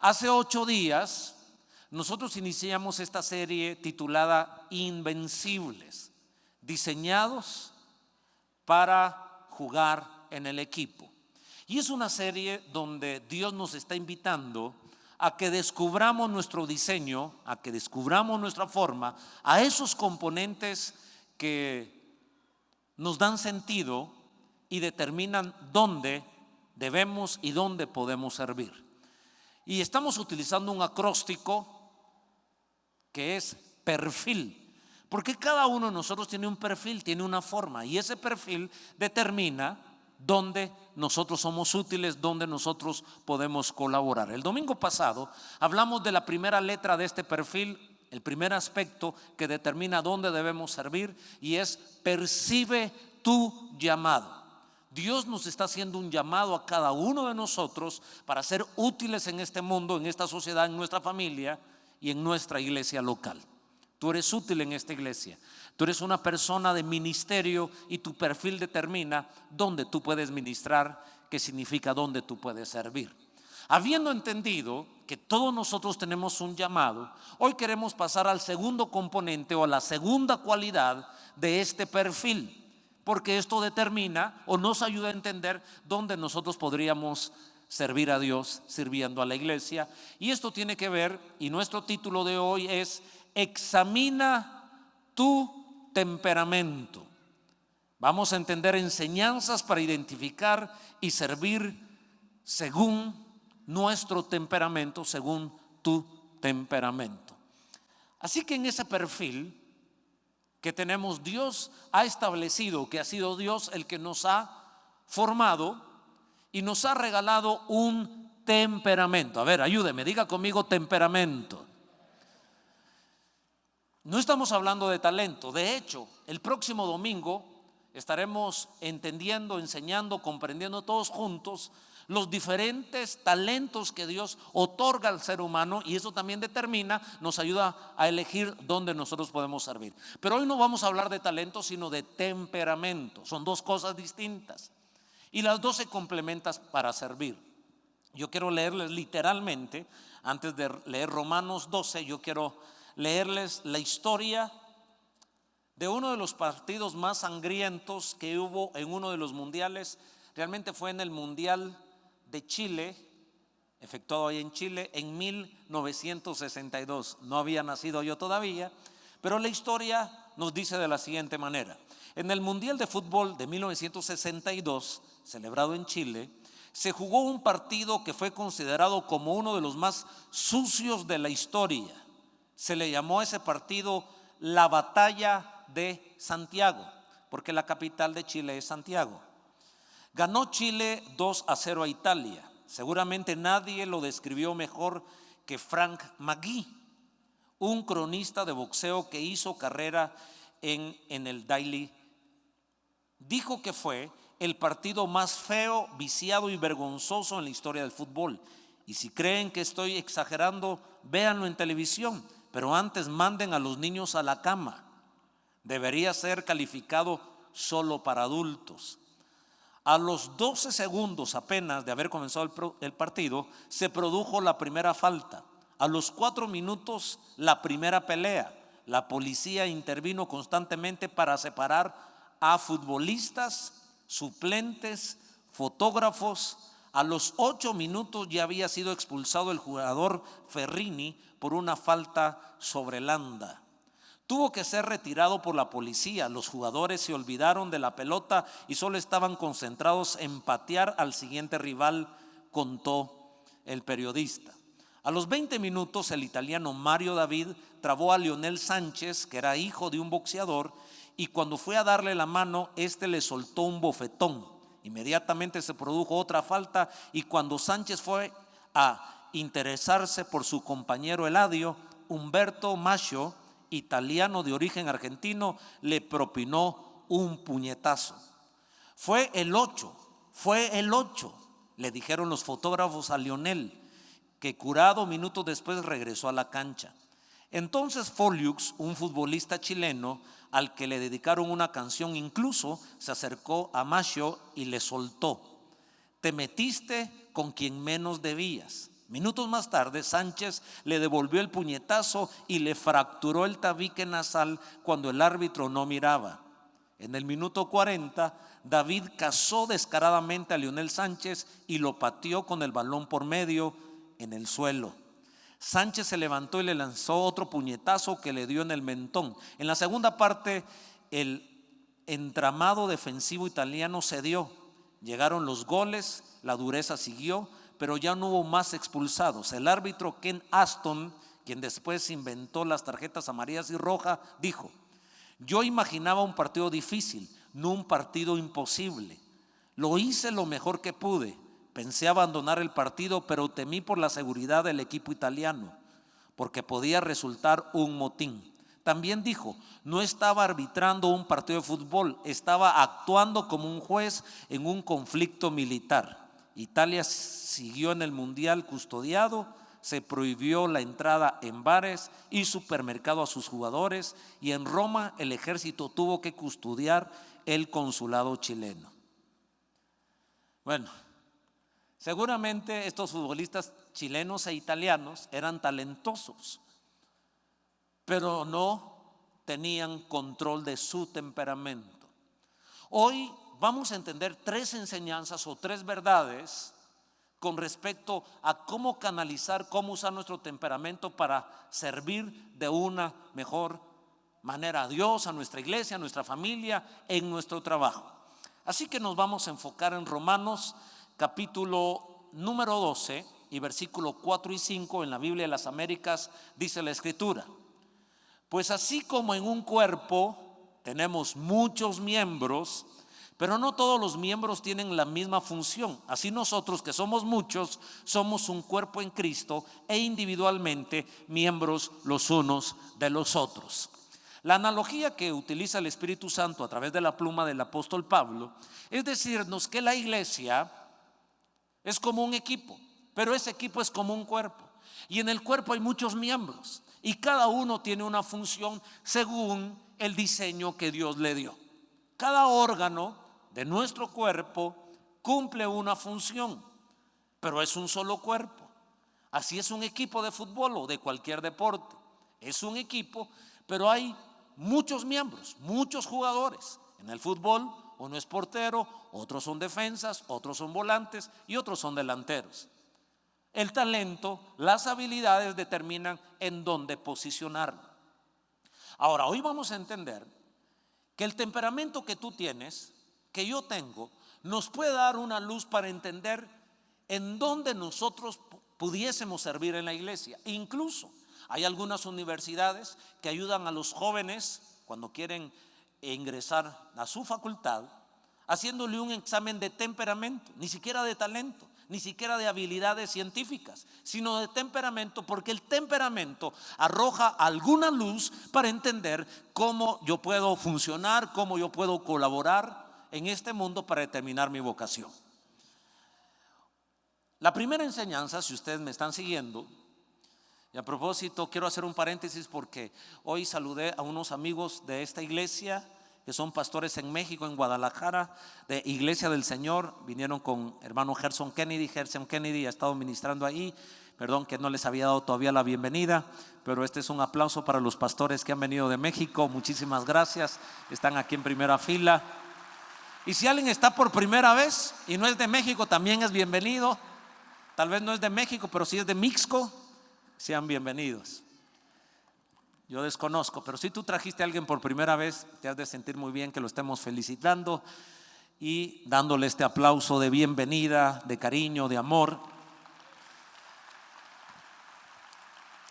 Hace 8 días nosotros iniciamos esta serie titulada Invencibles, diseñados para jugar en el equipo. Y es una serie donde Dios nos está invitando a que descubramos nuestro diseño, a que descubramos nuestra forma, a esos componentes que nos dan sentido y determinan dónde debemos y dónde podemos servir. Y estamos utilizando un acróstico que es perfil, porque cada uno de nosotros tiene un perfil, tiene una forma, y ese perfil determina dónde nosotros somos útiles, dónde nosotros podemos colaborar. El domingo pasado hablamos de la primera letra de este perfil, el primer aspecto que determina dónde debemos servir, y es percibe tu llamado. Dios nos está haciendo un llamado a cada uno de nosotros para ser útiles en este mundo, en esta sociedad, en nuestra familia y en nuestra iglesia local. Tú eres útil en esta iglesia. Tú eres una persona de ministerio y tu perfil determina dónde tú puedes ministrar, qué significa dónde tú puedes servir. Habiendo entendido que todos nosotros tenemos un llamado, hoy queremos pasar al segundo componente o a la segunda cualidad de este perfil, porque esto determina o nos ayuda a entender dónde nosotros podríamos servir a Dios sirviendo a la iglesia. Y esto tiene que ver, y nuestro título de hoy es examina tu temperamento. Vamos a entender enseñanzas para identificar y servir según nuestro temperamento, según tu temperamento. Así que en ese perfil que tenemos, Dios ha establecido que ha sido Dios el que nos ha formado y nos ha regalado un temperamento. A ver, ayúdeme, diga conmigo temperamento. No estamos hablando de talento. De hecho, el próximo domingo estaremos entendiendo, enseñando, comprendiendo todos juntos los diferentes talentos que Dios otorga al ser humano, y eso también determina, nos ayuda a elegir dónde nosotros podemos servir. Pero hoy no vamos a hablar de talento, sino de temperamento. Son dos cosas distintas y las dos se complementan para servir. Yo quiero leerles literalmente, antes de leer Romanos 12, yo quiero leerles la historia de uno de los partidos más sangrientos que hubo en uno de los mundiales. Realmente fue en el Mundial de Chile, efectuado ahí en Chile en 1962. No había nacido yo todavía, pero la historia nos dice de la siguiente manera. En el Mundial de Fútbol de 1962, celebrado en Chile, se jugó un partido que fue considerado como uno de los más sucios de la historia. Se le llamó a ese partido la Batalla de Santiago, porque la capital de Chile es Santiago. Ganó Chile 2-0 a Italia. Seguramente nadie lo describió mejor que Frank McGee, un cronista de boxeo que hizo carrera en el Daily. Dijo que fue el partido más feo, viciado y vergonzoso en la historia del fútbol. Y si creen que estoy exagerando, véanlo en televisión, pero antes manden a los niños a la cama. Debería ser calificado solo para adultos. A los 12 segundos apenas de haber comenzado el partido, se produjo la primera falta. A los 4 minutos, la primera pelea. La policía intervino constantemente para separar a futbolistas, suplentes, fotógrafos. A los 8 minutos ya había sido expulsado el jugador Ferrini por una falta sobre Landa. Tuvo que ser retirado por la policía. Los jugadores se olvidaron de la pelota y solo estaban concentrados en patear al siguiente rival, contó el periodista. A los 20 minutos, el italiano Mario David trabó a Lionel Sánchez, que era hijo de un boxeador, y cuando fue a darle la mano, este le soltó un bofetón. Inmediatamente se produjo otra falta, y cuando Sánchez fue a interesarse por su compañero Eladio, Humberto Macho, italiano de origen argentino, le propinó un puñetazo. Fue el 8, le dijeron los fotógrafos a Lionel, que curado minutos después regresó a la cancha. Entonces Foliux, un futbolista chileno al que le dedicaron una canción, incluso se acercó a Macho y le soltó: te metiste con quien menos debías. Minutos más tarde, Sánchez le devolvió el puñetazo y le fracturó el tabique nasal cuando el árbitro no miraba. En el minuto 40, David cazó descaradamente a Lionel Sánchez y lo pateó con el balón por medio en el suelo. Sánchez se levantó y le lanzó otro puñetazo que le dio en el mentón. En la segunda parte, el entramado defensivo italiano cedió. Llegaron los goles, la dureza siguió, pero ya no hubo más expulsados. El árbitro Ken Aston, quien después inventó las tarjetas amarillas y rojas, dijo: yo imaginaba un partido difícil, no un partido imposible. Lo hice lo mejor que pude. Pensé abandonar el partido, pero temí por la seguridad del equipo italiano, porque podía resultar un motín. También dijo: no estaba arbitrando un partido de fútbol, estaba actuando como un juez en un conflicto militar. Italia siguió en el mundial custodiado, se prohibió la entrada en bares y supermercados a sus jugadores, y en Roma el ejército tuvo que custodiar el consulado chileno. Bueno, seguramente estos futbolistas chilenos e italianos eran talentosos, pero no tenían control de su temperamento. Hoy vamos a entender 3 enseñanzas o 3 verdades con respecto a cómo canalizar, cómo usar nuestro temperamento para servir de una mejor manera a Dios, a nuestra iglesia, a nuestra familia, en nuestro trabajo. Así que nos vamos a enfocar en Romanos capítulo número 12 y versículo 4 y 5 en la Biblia de las Américas. Dice la Escritura: pues así como en un cuerpo tenemos muchos miembros, pero no todos los miembros tienen la misma función. Así nosotros, que somos muchos, somos un cuerpo en Cristo e individualmente miembros los unos de los otros. La analogía que utiliza el Espíritu Santo a través de la pluma del apóstol Pablo es decirnos que la iglesia es como un equipo, pero ese equipo es como un cuerpo. Y en el cuerpo hay muchos miembros y cada uno tiene una función según el diseño que Dios le dio. Cada órgano de nuestro cuerpo cumple una función, pero es un solo cuerpo. Así es un equipo de fútbol o de cualquier deporte. Es un equipo, pero hay muchos miembros, muchos jugadores. En el fútbol uno es portero, otros son defensas, otros son volantes y otros son delanteros. El talento, las habilidades determinan en dónde posicionarlo. Ahora, hoy vamos a entender que el temperamento que tú tienes, que yo tengo, nos puede dar una luz para entender en dónde nosotros pudiésemos servir en la iglesia. Incluso hay algunas universidades que ayudan a los jóvenes cuando quieren ingresar a su facultad, haciéndole un examen de temperamento, ni siquiera de talento, ni siquiera de habilidades científicas, sino de temperamento, porque el temperamento arroja alguna luz para entender cómo yo puedo funcionar, cómo yo puedo colaborar en este mundo para determinar mi vocación. La primera enseñanza, si ustedes me están siguiendo, y a propósito quiero hacer un paréntesis porque hoy saludé a unos amigos de esta iglesia que son pastores en México, en Guadalajara, de Iglesia del Señor. Vinieron con hermano Gerson Kennedy. Gerson Kennedy ha estado ministrando ahí. Perdón que no les había dado todavía la bienvenida, pero este es un aplauso para los pastores que han venido de México. Muchísimas gracias, están aquí en primera fila. Y si alguien está por primera vez y no es de México, también es bienvenido. Tal vez no es de México, pero si es de Mixco, sean bienvenidos. Yo desconozco, pero si tú trajiste a alguien por primera vez, te has de sentir muy bien que lo estemos felicitando y dándole este aplauso de bienvenida, de cariño, de amor.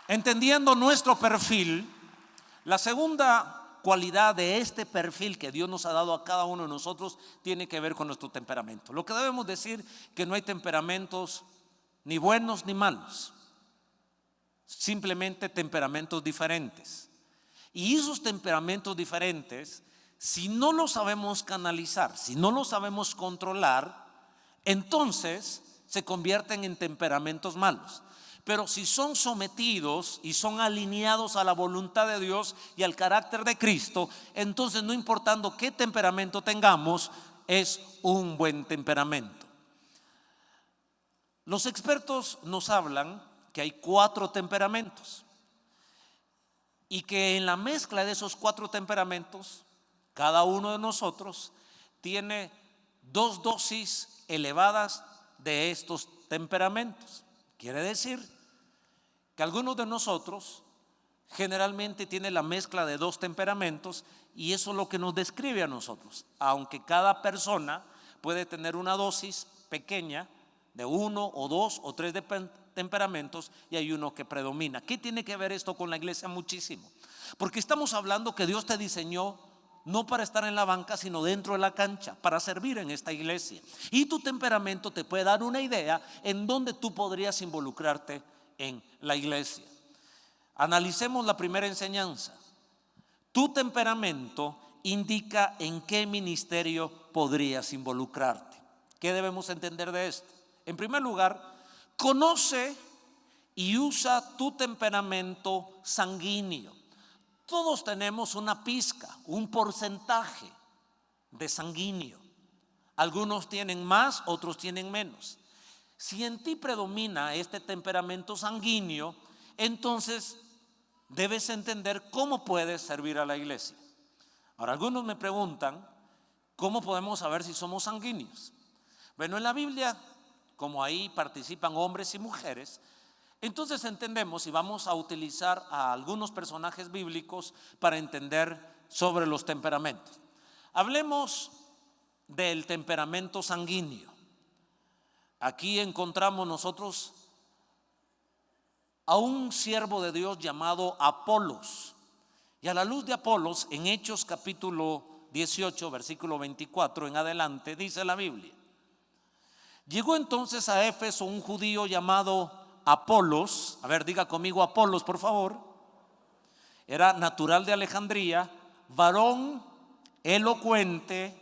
Entendiendo nuestro perfil, la segunda cualidad de este perfil que Dios nos ha dado a cada uno de nosotros tiene que ver con nuestro temperamento. Lo que debemos decir que no hay temperamentos ni buenos ni malos, simplemente temperamentos diferentes. Y esos temperamentos diferentes, si no los sabemos canalizar, si no los sabemos controlar, entonces se convierten en temperamentos malos. Pero si son sometidos y son alineados a la voluntad de Dios y al carácter de Cristo, entonces no importando qué temperamento tengamos, es un buen temperamento. Los expertos nos hablan que hay 4 temperamentos y que en la mezcla de esos 4 temperamentos, cada uno de nosotros tiene 2 dosis elevadas de estos temperamentos. Quiere decir que algunos de nosotros generalmente tienen la mezcla de 2 temperamentos y eso es lo que nos describe a nosotros, aunque cada persona puede tener una dosis pequeña de 1 o 2 o 3 temperamentos y hay uno que predomina. ¿Qué tiene que ver esto con la iglesia? Muchísimo, porque estamos hablando que Dios te diseñó no para estar en la banca, sino dentro de la cancha, para servir en esta iglesia. Y tu temperamento te puede dar una idea en donde tú podrías involucrarte en la iglesia. Analicemos la primera enseñanza. Tu temperamento indica en qué ministerio podrías involucrarte. ¿Qué debemos entender de esto? En primer lugar, conoce y usa tu temperamento sanguíneo. Todos tenemos una pizca, un porcentaje de sanguíneo. Algunos tienen más, otros tienen menos. Si en ti predomina este temperamento sanguíneo, entonces debes entender cómo puedes servir a la iglesia. Ahora, algunos me preguntan, ¿cómo podemos saber si somos sanguíneos? Bueno, en la Biblia, como ahí participan hombres y mujeres, entonces entendemos y vamos a utilizar a algunos personajes bíblicos para entender sobre los temperamentos. Hablemos del temperamento sanguíneo. Aquí encontramos nosotros a un siervo de Dios llamado Apolos. Y a la luz de Apolos, en Hechos capítulo 18, versículo 24 en adelante, dice la Biblia: llegó entonces a Éfeso un judío llamado Apolos, a ver, diga conmigo Apolos, por favor. Era natural de Alejandría, varón elocuente,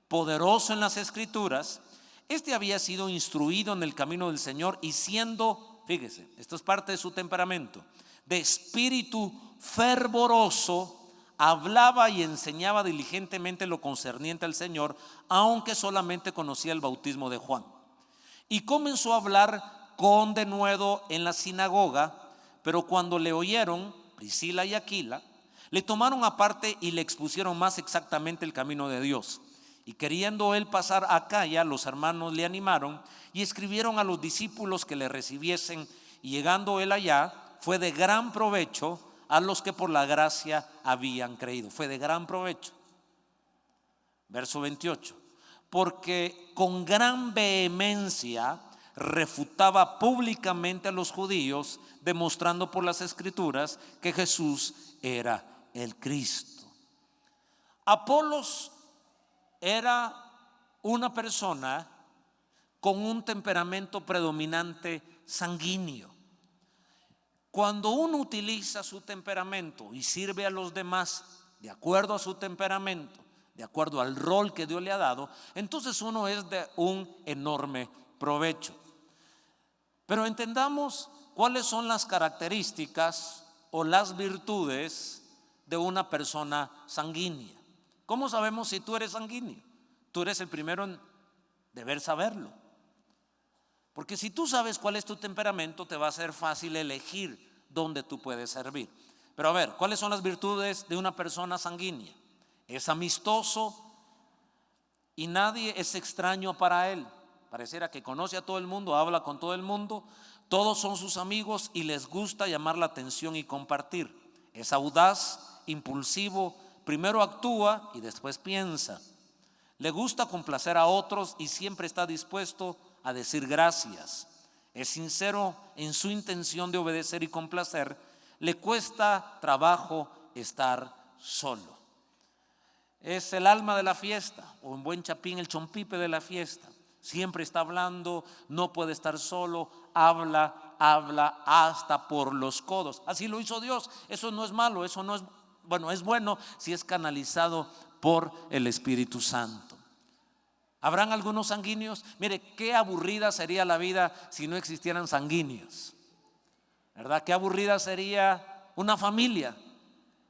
poderoso en las escrituras. Este había sido instruido en el camino del Señor y siendo, fíjese, esto es parte de su temperamento, de espíritu fervoroso, hablaba y enseñaba diligentemente lo concerniente al Señor, aunque solamente conocía el bautismo de Juan. Y comenzó a hablar con denuedo en la sinagoga, pero cuando le oyeron Priscila y Aquila, le tomaron aparte y le expusieron más exactamente el camino de Dios. Y queriendo él pasar a Acaya, los hermanos le animaron y escribieron a los discípulos que le recibiesen, y llegando él allá, fue de gran provecho a los que por la gracia habían creído. Fue de gran provecho. Verso 28. Porque con gran vehemencia refutaba públicamente a los judíos, demostrando por las escrituras que Jesús era el Cristo. Apolos era una persona con un temperamento predominante sanguíneo. Cuando uno utiliza su temperamento y sirve a los demás de acuerdo a su temperamento, de acuerdo al rol que Dios le ha dado, entonces uno es de un enorme provecho. Pero entendamos cuáles son las características o las virtudes de una persona sanguínea. ¿Cómo sabemos si tú eres sanguíneo? Tú eres el primero en deber saberlo. Porque si tú sabes cuál es tu temperamento, te va a ser fácil elegir dónde tú puedes servir. Pero a ver, ¿cuáles son las virtudes de una persona sanguínea? Es amistoso y nadie es extraño para él. Pareciera que conoce a todo el mundo, habla con todo el mundo, todos son sus amigos y les gusta llamar la atención y compartir. Es audaz, impulsivo, primero actúa y después piensa. Le gusta complacer a otros y siempre está dispuesto a decir gracias. Es sincero en su intención de obedecer y complacer. Le cuesta trabajo estar solo. Es el alma de la fiesta, o en buen chapín el chompipe de la fiesta. Siempre está hablando, no puede estar solo, habla hasta por los codos. Así lo hizo Dios. Eso no es malo, eso no es bueno, es bueno si es canalizado por el Espíritu Santo. ¿Habrán algunos sanguíneos? Mire, qué aburrida sería la vida si no existieran sanguíneos, ¿verdad? Qué aburrida sería una familia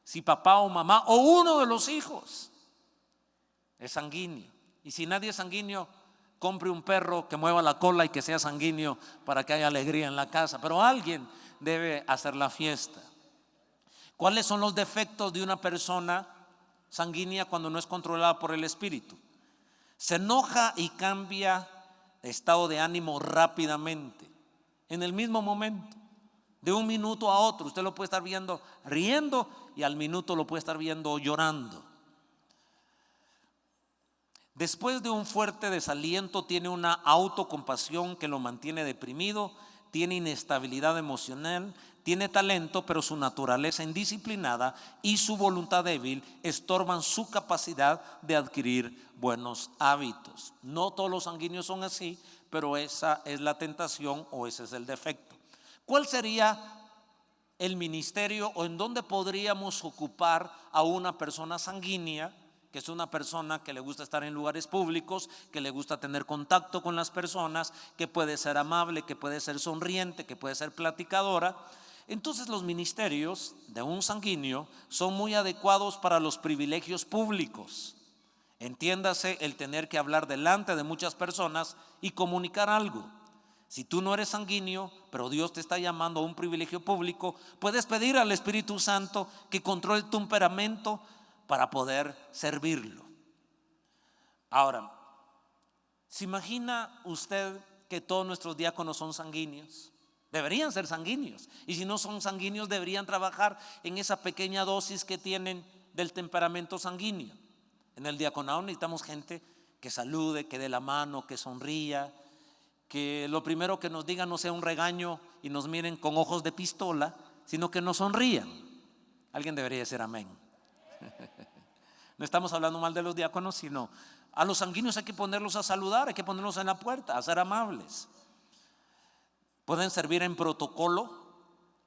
si papá o mamá o uno de los hijos es sanguíneo. Y si nadie es sanguíneo, compre un perro que mueva la cola y que sea sanguíneo para que haya alegría en la casa, pero alguien debe hacer la fiesta. ¿Cuáles son los defectos de una persona sanguínea cuando no es controlada por el espíritu? Se enoja y cambia de estado de ánimo rápidamente, en el mismo momento, de un minuto a otro. Usted lo puede estar viendo riendo y al minuto lo puede estar viendo llorando. Después de un fuerte desaliento tiene una autocompasión que lo mantiene deprimido, tiene inestabilidad emocional, tiene talento, pero su naturaleza indisciplinada y su voluntad débil estorban su capacidad de adquirir buenos hábitos. No todos los sanguíneos son así, pero esa es la tentación o ese es el defecto. ¿Cuál sería el ministerio o en dónde podríamos ocupar a una persona sanguínea? Que es una persona que le gusta estar en lugares públicos, que le gusta tener contacto con las personas, que puede ser amable, que puede ser sonriente, que puede ser platicadora. Entonces los ministerios de un sanguíneo son muy adecuados para los privilegios públicos. Entiéndase el tener que hablar delante de muchas personas y comunicar algo. Si tú no eres sanguíneo, pero Dios te está llamando a un privilegio público, puedes pedir al Espíritu Santo que controle tu temperamento para poder servirlo. Ahora, ¿se imagina usted que todos nuestros diáconos son sanguíneos? Deberían ser sanguíneos, y si no son sanguíneos deberían trabajar en esa pequeña dosis que tienen del temperamento sanguíneo. En el diaconado necesitamos gente que salude, que dé la mano, que sonría, que lo primero que nos digan no sea un regaño y nos miren con ojos de pistola, sino que nos sonrían. Alguien debería decir amén. No estamos hablando mal de los diáconos, sino a los sanguíneos hay que ponerlos a saludar, hay que ponerlos en la puerta, a ser amables. Pueden servir en protocolo,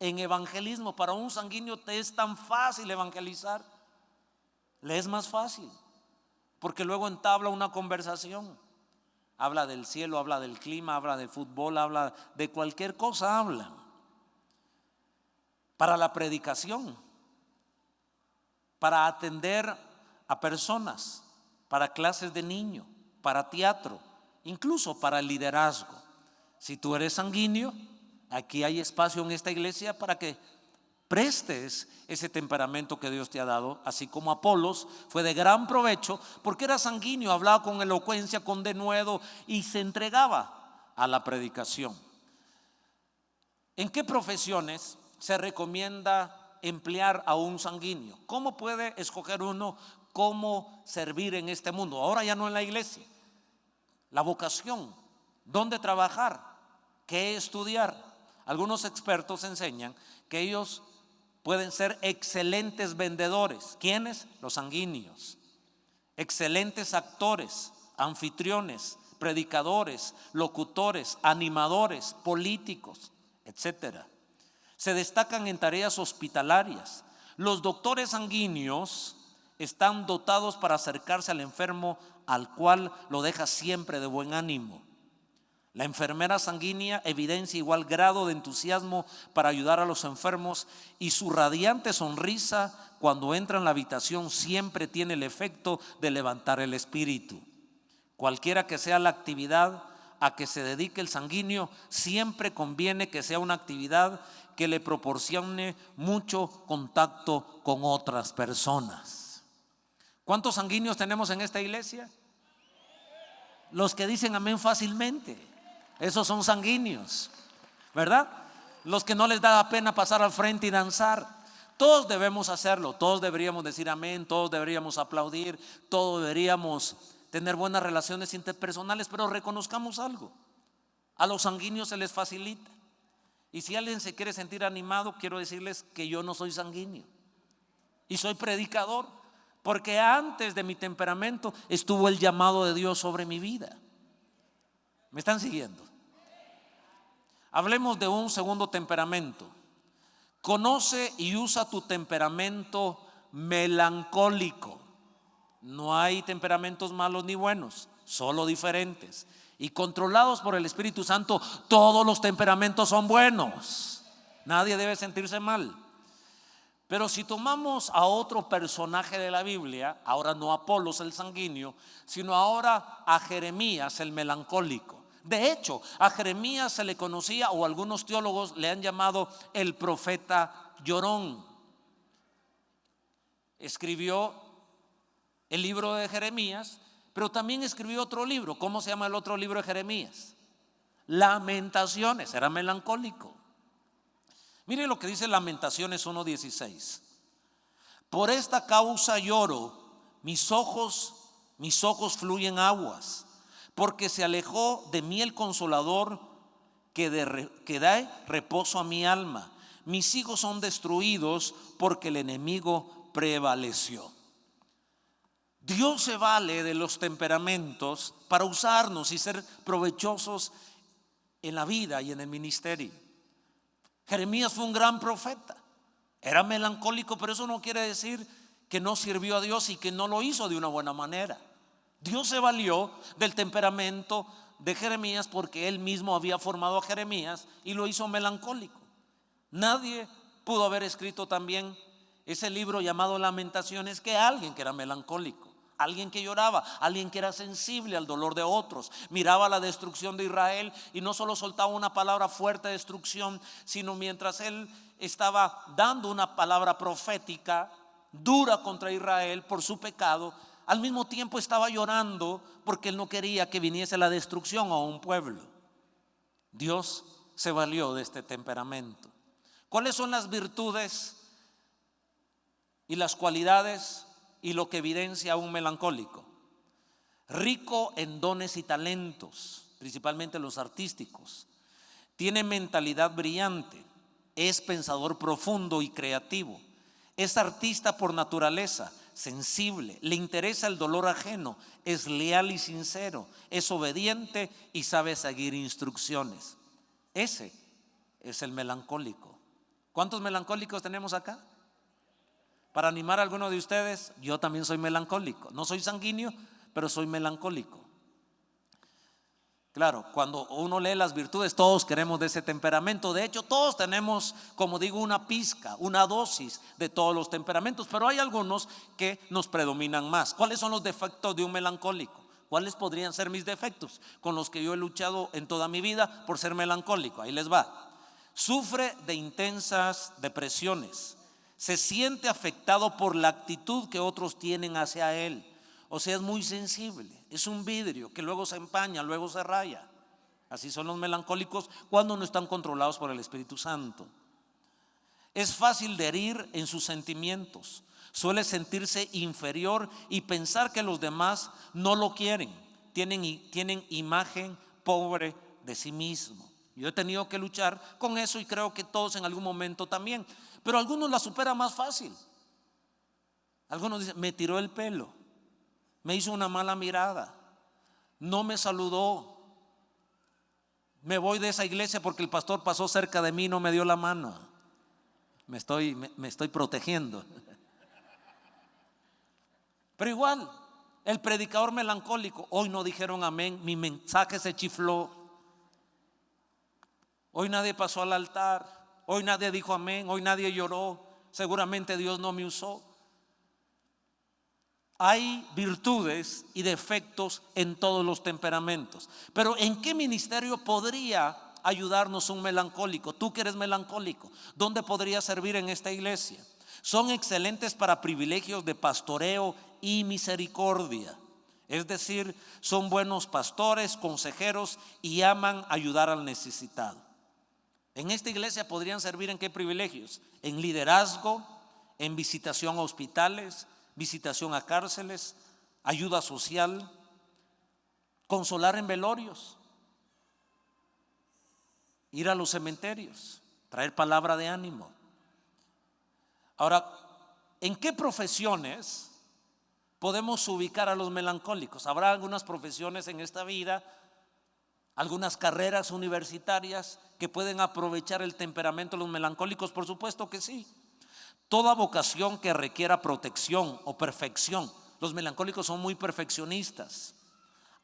en evangelismo. Para un sanguíneo te es tan fácil evangelizar, le es más fácil, porque luego entabla una conversación. Habla del cielo, habla del clima, habla del fútbol, habla de cualquier cosa, habla. Para la predicación, para atender a personas, para clases de niño, para teatro, incluso para el liderazgo. Si tú eres sanguíneo, aquí hay espacio en esta iglesia para que prestes ese temperamento que Dios te ha dado, así como Apolos fue de gran provecho porque era sanguíneo, hablaba con elocuencia, con denuedo y se entregaba a la predicación. ¿En qué profesiones se recomienda emplear a un sanguíneo? ¿Cómo puede escoger uno cómo servir en este mundo? Ahora ya no en la iglesia. La vocación, dónde trabajar, qué estudiar. Algunos expertos enseñan que ellos pueden ser excelentes vendedores. ¿Quiénes? Los sanguíneos. Excelentes actores, anfitriones, predicadores, locutores, animadores, políticos, etcétera. Se destacan en tareas hospitalarias. Los doctores sanguíneos están dotados para acercarse al enfermo, al cual lo deja siempre de buen ánimo. La enfermera sanguínea evidencia igual grado de entusiasmo para ayudar a los enfermos y su radiante sonrisa cuando entra en la habitación siempre tiene el efecto de levantar el espíritu. Cualquiera que sea la actividad a que se dedique el sanguíneo, siempre conviene que sea una actividad que le proporcione mucho contacto con otras personas. ¿Cuántos sanguíneos tenemos en esta iglesia? Los que dicen amén fácilmente. Esos son sanguíneos, ¿verdad? Los que no les da pena pasar al frente y danzar. Todos debemos hacerlo, todos deberíamos decir amén, todos deberíamos aplaudir, todos deberíamos tener buenas relaciones interpersonales, pero reconozcamos algo: a los sanguíneos se les facilita. Y si alguien se quiere sentir animado, quiero decirles que yo no soy sanguíneo y soy predicador, porque antes de mi temperamento estuvo el llamado de Dios sobre mi vida. ¿Me están siguiendo? Hablemos de un segundo temperamento. Conoce y usa tu temperamento melancólico. No hay temperamentos malos ni buenos, solo diferentes. Y controlados por el Espíritu Santo, todos los temperamentos son buenos. Nadie debe sentirse mal. Pero si tomamos a otro personaje de la Biblia, ahora no a Apolos el sanguíneo, sino ahora a Jeremías el melancólico. De hecho, a Jeremías se le conocía, o algunos teólogos le han llamado el profeta llorón. Escribió el libro de Jeremías, pero también escribió otro libro. ¿Cómo se llama el otro libro de Jeremías? Lamentaciones. Era melancólico. Mire lo que dice Lamentaciones 1:16. Por esta causa lloro, mis ojos fluyen aguas, porque se alejó de mí el consolador que da reposo a mi alma. Mis hijos son destruidos porque el enemigo prevaleció. Dios se vale de los temperamentos para usarnos y ser provechosos en la vida y en el ministerio. Jeremías fue un gran profeta, era melancólico, pero eso no quiere decir que no sirvió a Dios y que no lo hizo de una buena manera. Dios se valió del temperamento de Jeremías porque él mismo había formado a Jeremías y lo hizo melancólico. Nadie pudo haber escrito también ese libro llamado Lamentaciones que alguien que era melancólico. Alguien que lloraba, alguien que era sensible al dolor de otros, miraba la destrucción de Israel y no solo soltaba una palabra fuerte de destrucción, sino mientras él estaba dando una palabra profética dura contra Israel por su pecado, al mismo tiempo estaba llorando porque él no quería que viniese la destrucción a un pueblo. Dios se valió de este temperamento. ¿Cuáles son las virtudes y las cualidades y lo que evidencia a un melancólico? Rico en dones y talentos, principalmente los artísticos. Tiene mentalidad brillante, es pensador profundo y creativo. Es artista por naturaleza, sensible, le interesa el dolor ajeno, es leal y sincero, es obediente y sabe seguir instrucciones. Ese es el melancólico. ¿Cuántos melancólicos tenemos acá? Para animar a alguno de ustedes, yo también soy melancólico. No soy sanguíneo, pero soy melancólico. Claro, cuando uno lee las virtudes, todos queremos de ese temperamento. De hecho, todos tenemos, como digo, una pizca, una dosis de todos los temperamentos, pero hay algunos que nos predominan más. ¿Cuáles son los defectos de un melancólico? ¿Cuáles podrían ser mis defectos con los que yo he luchado en toda mi vida por ser melancólico? Ahí les va. Sufre de intensas depresiones. Se siente afectado por la actitud que otros tienen hacia él. O sea, es muy sensible. Es un vidrio que luego se empaña, luego se raya. Así son los melancólicos cuando no están controlados por el Espíritu Santo. Es fácil de herir en sus sentimientos. Suele sentirse inferior y pensar que los demás no lo quieren. Tienen imagen pobre de sí mismo. Yo he tenido que luchar con eso y creo que todos en algún momento también. Pero algunos la superan más fácil. Algunos dicen, me tiró el pelo, me hizo una mala mirada, no me saludó, me voy de esa iglesia porque el pastor pasó cerca de mí y no me dio la mano. Me estoy protegiendo. Pero igual, el predicador melancólico, hoy no dijeron amén, mi mensaje se chifló. Hoy nadie pasó al altar. Hoy nadie dijo amén, hoy nadie lloró, seguramente Dios no me usó. Hay virtudes y defectos en todos los temperamentos. Pero ¿en qué ministerio podría ayudarnos un melancólico? Tú que eres melancólico, ¿dónde podría servir en esta iglesia? Son excelentes para privilegios de pastoreo y misericordia. Es decir, son buenos pastores, consejeros y aman ayudar al necesitado. En esta iglesia podrían servir ¿en qué privilegios? En liderazgo, en visitación a hospitales, visitación a cárceles, ayuda social, consolar en velorios, ir a los cementerios, traer palabra de ánimo. Ahora, ¿en qué profesiones podemos ubicar a los melancólicos? Habrá algunas profesiones en esta vida, algunas carreras universitarias que pueden aprovechar el temperamento de los melancólicos. Por supuesto que sí. Toda vocación que requiera protección o perfección. Los melancólicos son muy perfeccionistas.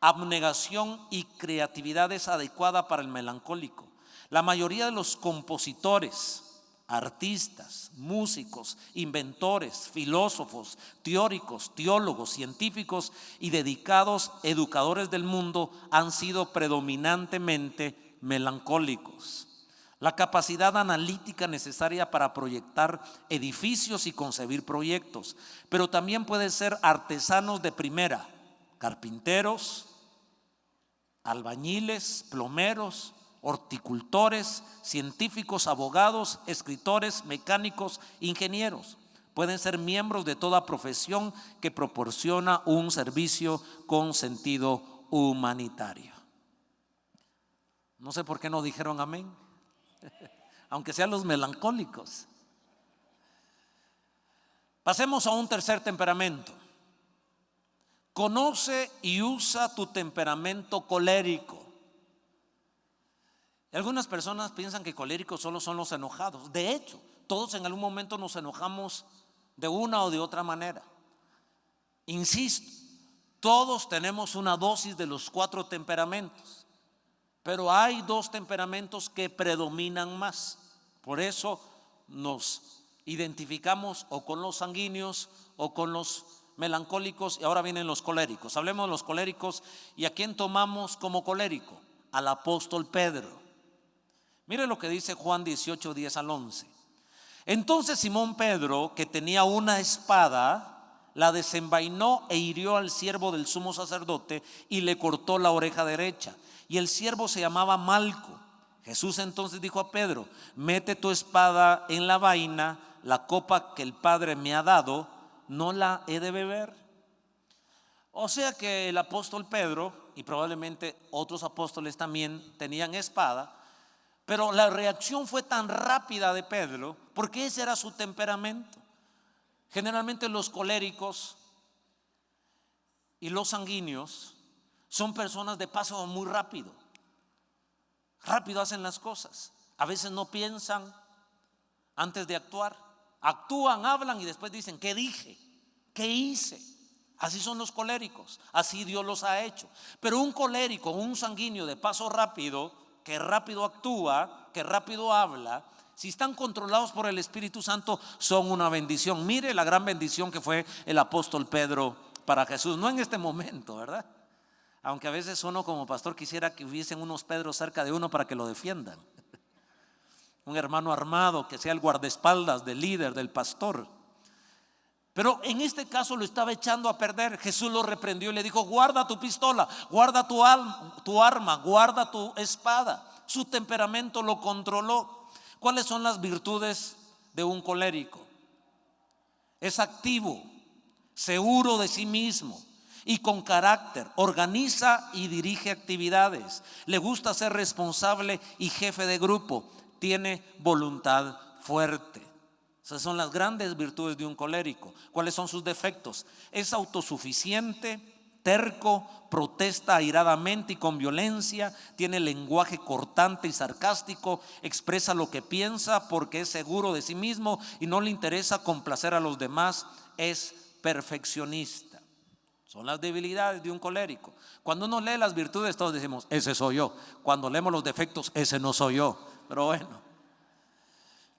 Abnegación y creatividad es adecuada para el melancólico. La mayoría de los compositores artistas, músicos, inventores, filósofos, teóricos, teólogos, científicos y dedicados educadores del mundo han sido predominantemente melancólicos. La capacidad analítica necesaria para proyectar edificios y concebir proyectos, pero también pueden ser artesanos de primera, carpinteros, albañiles, plomeros, horticultores, científicos, abogados, escritores, mecánicos, ingenieros. Pueden ser miembros de toda profesión que proporciona un servicio con sentido humanitario. No sé por qué no dijeron amén, aunque sean los melancólicos. Pasemos a un tercer temperamento. Conoce y usa tu temperamento colérico. Algunas personas piensan que coléricos solo son los enojados. De hecho, todos en algún momento nos enojamos de una o de otra manera. Insisto, todos tenemos una dosis de los 4 temperamentos, pero hay 2 temperamentos que predominan más. Por eso nos identificamos o con los sanguíneos o con los melancólicos, y ahora vienen los coléricos. Hablemos de los coléricos. ¿Y a quién tomamos como colérico? Al apóstol Pedro. Mire lo que dice Juan 18, 10 al 11. Entonces Simón Pedro, que tenía una espada, la desenvainó e hirió al siervo del sumo sacerdote y le cortó la oreja derecha. Y el siervo se llamaba Malco. Jesús entonces dijo a Pedro: mete tu espada en la vaina, la copa que el Padre me ha dado, ¿no la he de beber? O sea que el apóstol Pedro, y probablemente otros apóstoles también tenían espada, pero la reacción fue tan rápida de Pedro porque ese era su temperamento. Generalmente los coléricos y los sanguíneos son personas de paso muy rápido. Rápido hacen las cosas. A veces no piensan antes de actuar. Actúan, hablan y después dicen: ¿qué dije? ¿Qué hice? Así son los coléricos. Así Dios los ha hecho. Pero un colérico, un sanguíneo de paso rápido, que rápido actúa, que rápido habla, si están controlados por el Espíritu Santo, son una bendición. Mire la gran bendición que fue el apóstol Pedro para Jesús. No en este momento, ¿verdad? Aunque a veces uno como pastor quisiera que hubiesen unos Pedros cerca de uno para que lo defiendan. Un hermano armado que sea el guardaespaldas del líder, del pastor. Pero en este caso lo estaba echando a perder. Jesús lo reprendió y le dijo: guarda tu pistola, guarda tu arma, guarda tu espada. Su temperamento lo controló. ¿Cuáles son las virtudes de un colérico? Es activo, seguro de sí mismo y con carácter. Organiza y dirige actividades. Le gusta ser responsable y jefe de grupo. Tiene voluntad fuerte. Esas son las grandes virtudes de un colérico. ¿Cuáles son sus defectos? Es autosuficiente, terco, protesta airadamente y con violencia, tiene lenguaje cortante y sarcástico, expresa lo que piensa porque es seguro de sí mismo y no le interesa complacer a los demás, es perfeccionista. Son las debilidades de un colérico. Cuando uno lee las virtudes, todos decimos: ese soy yo. Cuando leemos los defectos, ese no soy yo. Pero bueno,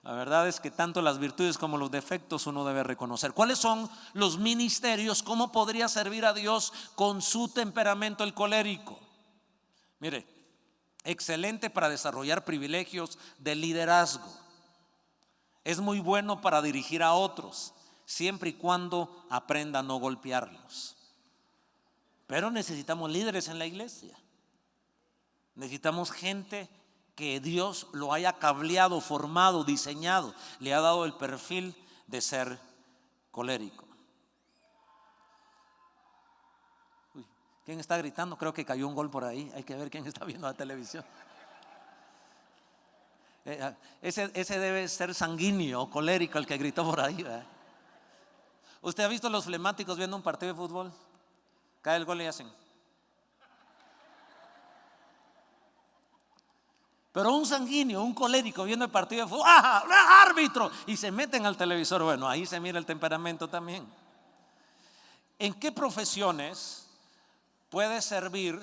la verdad es que tanto las virtudes como los defectos uno debe reconocer. ¿Cuáles son los ministerios? ¿Cómo podría servir a Dios con su temperamento el colérico? Mire, excelente para desarrollar privilegios de liderazgo. Es muy bueno para dirigir a otros, siempre y cuando aprenda a no golpearlos. Pero necesitamos líderes en la iglesia. Necesitamos gente que Dios lo haya cableado, formado, diseñado, le ha dado el perfil de ser colérico. Uy, ¿quién está gritando? Creo que cayó un gol por ahí. Hay que ver quién está viendo la televisión. Ese debe ser sanguíneo o colérico el que gritó por ahí, ¿verdad? ¿Usted ha visto los flemáticos viendo un partido de fútbol? Cae el gol y hacen. Pero un sanguíneo, un colérico viendo el partido de fútbol, ¡ah, árbitro! Y se meten al televisor. Bueno, ahí se mira el temperamento también. ¿En qué profesiones puede servir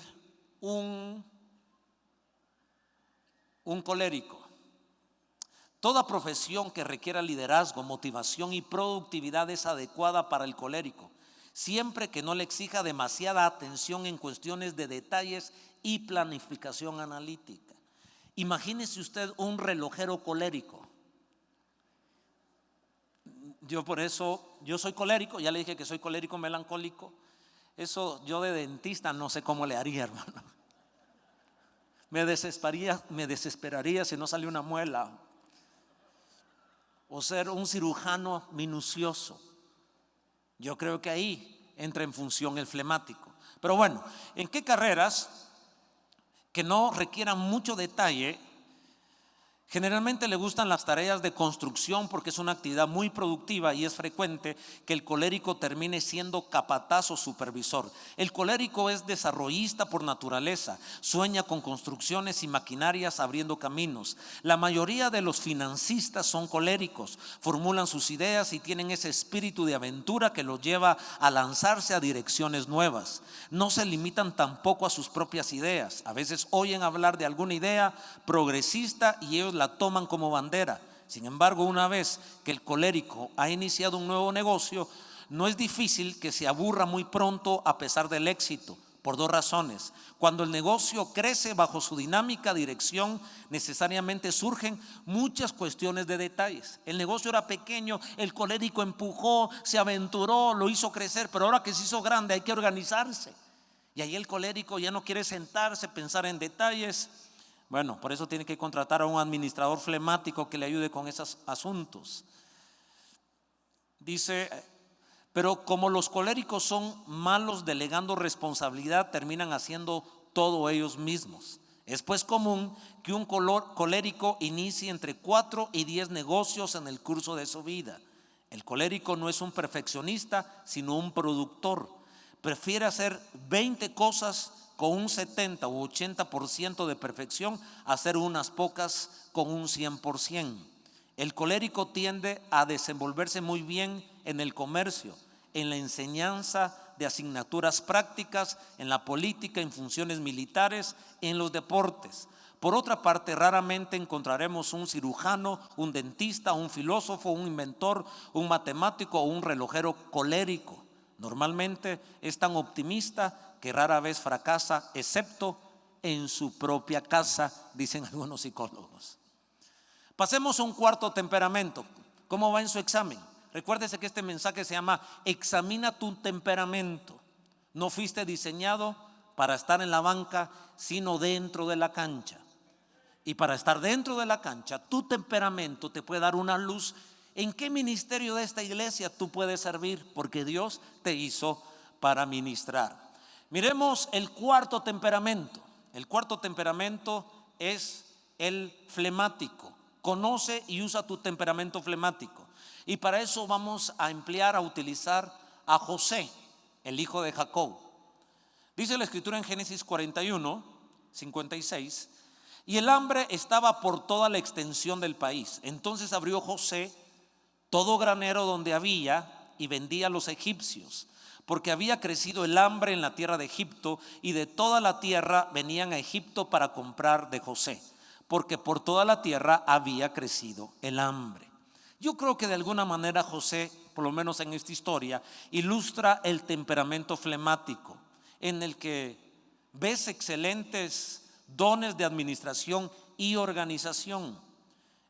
un colérico? Toda profesión que requiera liderazgo, motivación y productividad es adecuada para el colérico, siempre que no le exija demasiada atención en cuestiones de detalles y planificación analítica. Imagínese usted un relojero colérico. Yo soy colérico, ya le dije que soy colérico melancólico. Eso yo de dentista no sé cómo le haría, hermano. Me desesperaría si no sale una muela. O ser un cirujano minucioso. Yo creo que ahí entra en función el flemático. Pero bueno, ¿en qué carreras que no requieran mucho detalle? Generalmente le gustan las tareas de construcción porque es una actividad muy productiva y es frecuente que el colérico termine siendo capataz o supervisor. El colérico es desarrollista por naturaleza, sueña con construcciones y maquinarias abriendo caminos. La mayoría de los financistas son coléricos, formulan sus ideas y tienen ese espíritu de aventura que los lleva a lanzarse a direcciones nuevas. No se limitan tampoco a sus propias ideas. A veces oyen hablar de alguna idea progresista y ellos la toman como bandera. Sin embargo, una vez que el colérico ha iniciado un nuevo negocio, no es difícil que se aburra muy pronto a pesar del éxito, por dos razones. Cuando el negocio crece bajo su dinámica dirección, necesariamente surgen muchas cuestiones de detalles. El negocio era pequeño, el colérico empujó, se aventuró, lo hizo crecer, pero ahora que se hizo grande hay que organizarse. Y ahí el colérico ya no quiere sentarse, pensar en detalles. Bueno, por eso tiene que contratar a un administrador flemático que le ayude con esos asuntos. Dice, pero como los coléricos son malos delegando responsabilidad, terminan haciendo todo ellos mismos. Es pues común que un colérico inicie entre 4 y 10 negocios en el curso de su vida. El colérico no es un perfeccionista, sino un productor. Prefiere hacer 20 cosas con un 70 u 80% de perfección, hacer unas pocas con un 100%. El colérico tiende a desenvolverse muy bien en el comercio, en la enseñanza de asignaturas prácticas, en la política, en funciones militares, en los deportes. Por otra parte, raramente encontraremos un cirujano, un dentista, un filósofo, un inventor, un matemático o un relojero colérico. Normalmente es tan optimista que rara vez fracasa, excepto en su propia casa, dicen algunos psicólogos. Pasemos a un cuarto temperamento. ¿Cómo va en su examen? Recuérdese que este mensaje se llama examina tu temperamento. No fuiste diseñado para estar en la banca, sino dentro de la cancha. Y para estar dentro de la cancha, tu temperamento te puede dar una luz. ¿En qué ministerio de esta iglesia tú puedes servir? Porque Dios te hizo para ministrar. Miremos el cuarto temperamento. El cuarto temperamento es el flemático. Conoce y usa tu temperamento flemático. Y para eso vamos a utilizar a José, el hijo de Jacob. Dice la escritura en Génesis 41, 56, y el hambre estaba por toda la extensión del país. Entonces abrió José todo granero donde había y vendía a los egipcios, porque había crecido el hambre en la tierra de Egipto, y de toda la tierra venían a Egipto para comprar de José, porque por toda la tierra había crecido el hambre. Yo creo que de alguna manera José, por lo menos en esta historia, ilustra el temperamento flemático, en el que ves excelentes dones de administración y organización.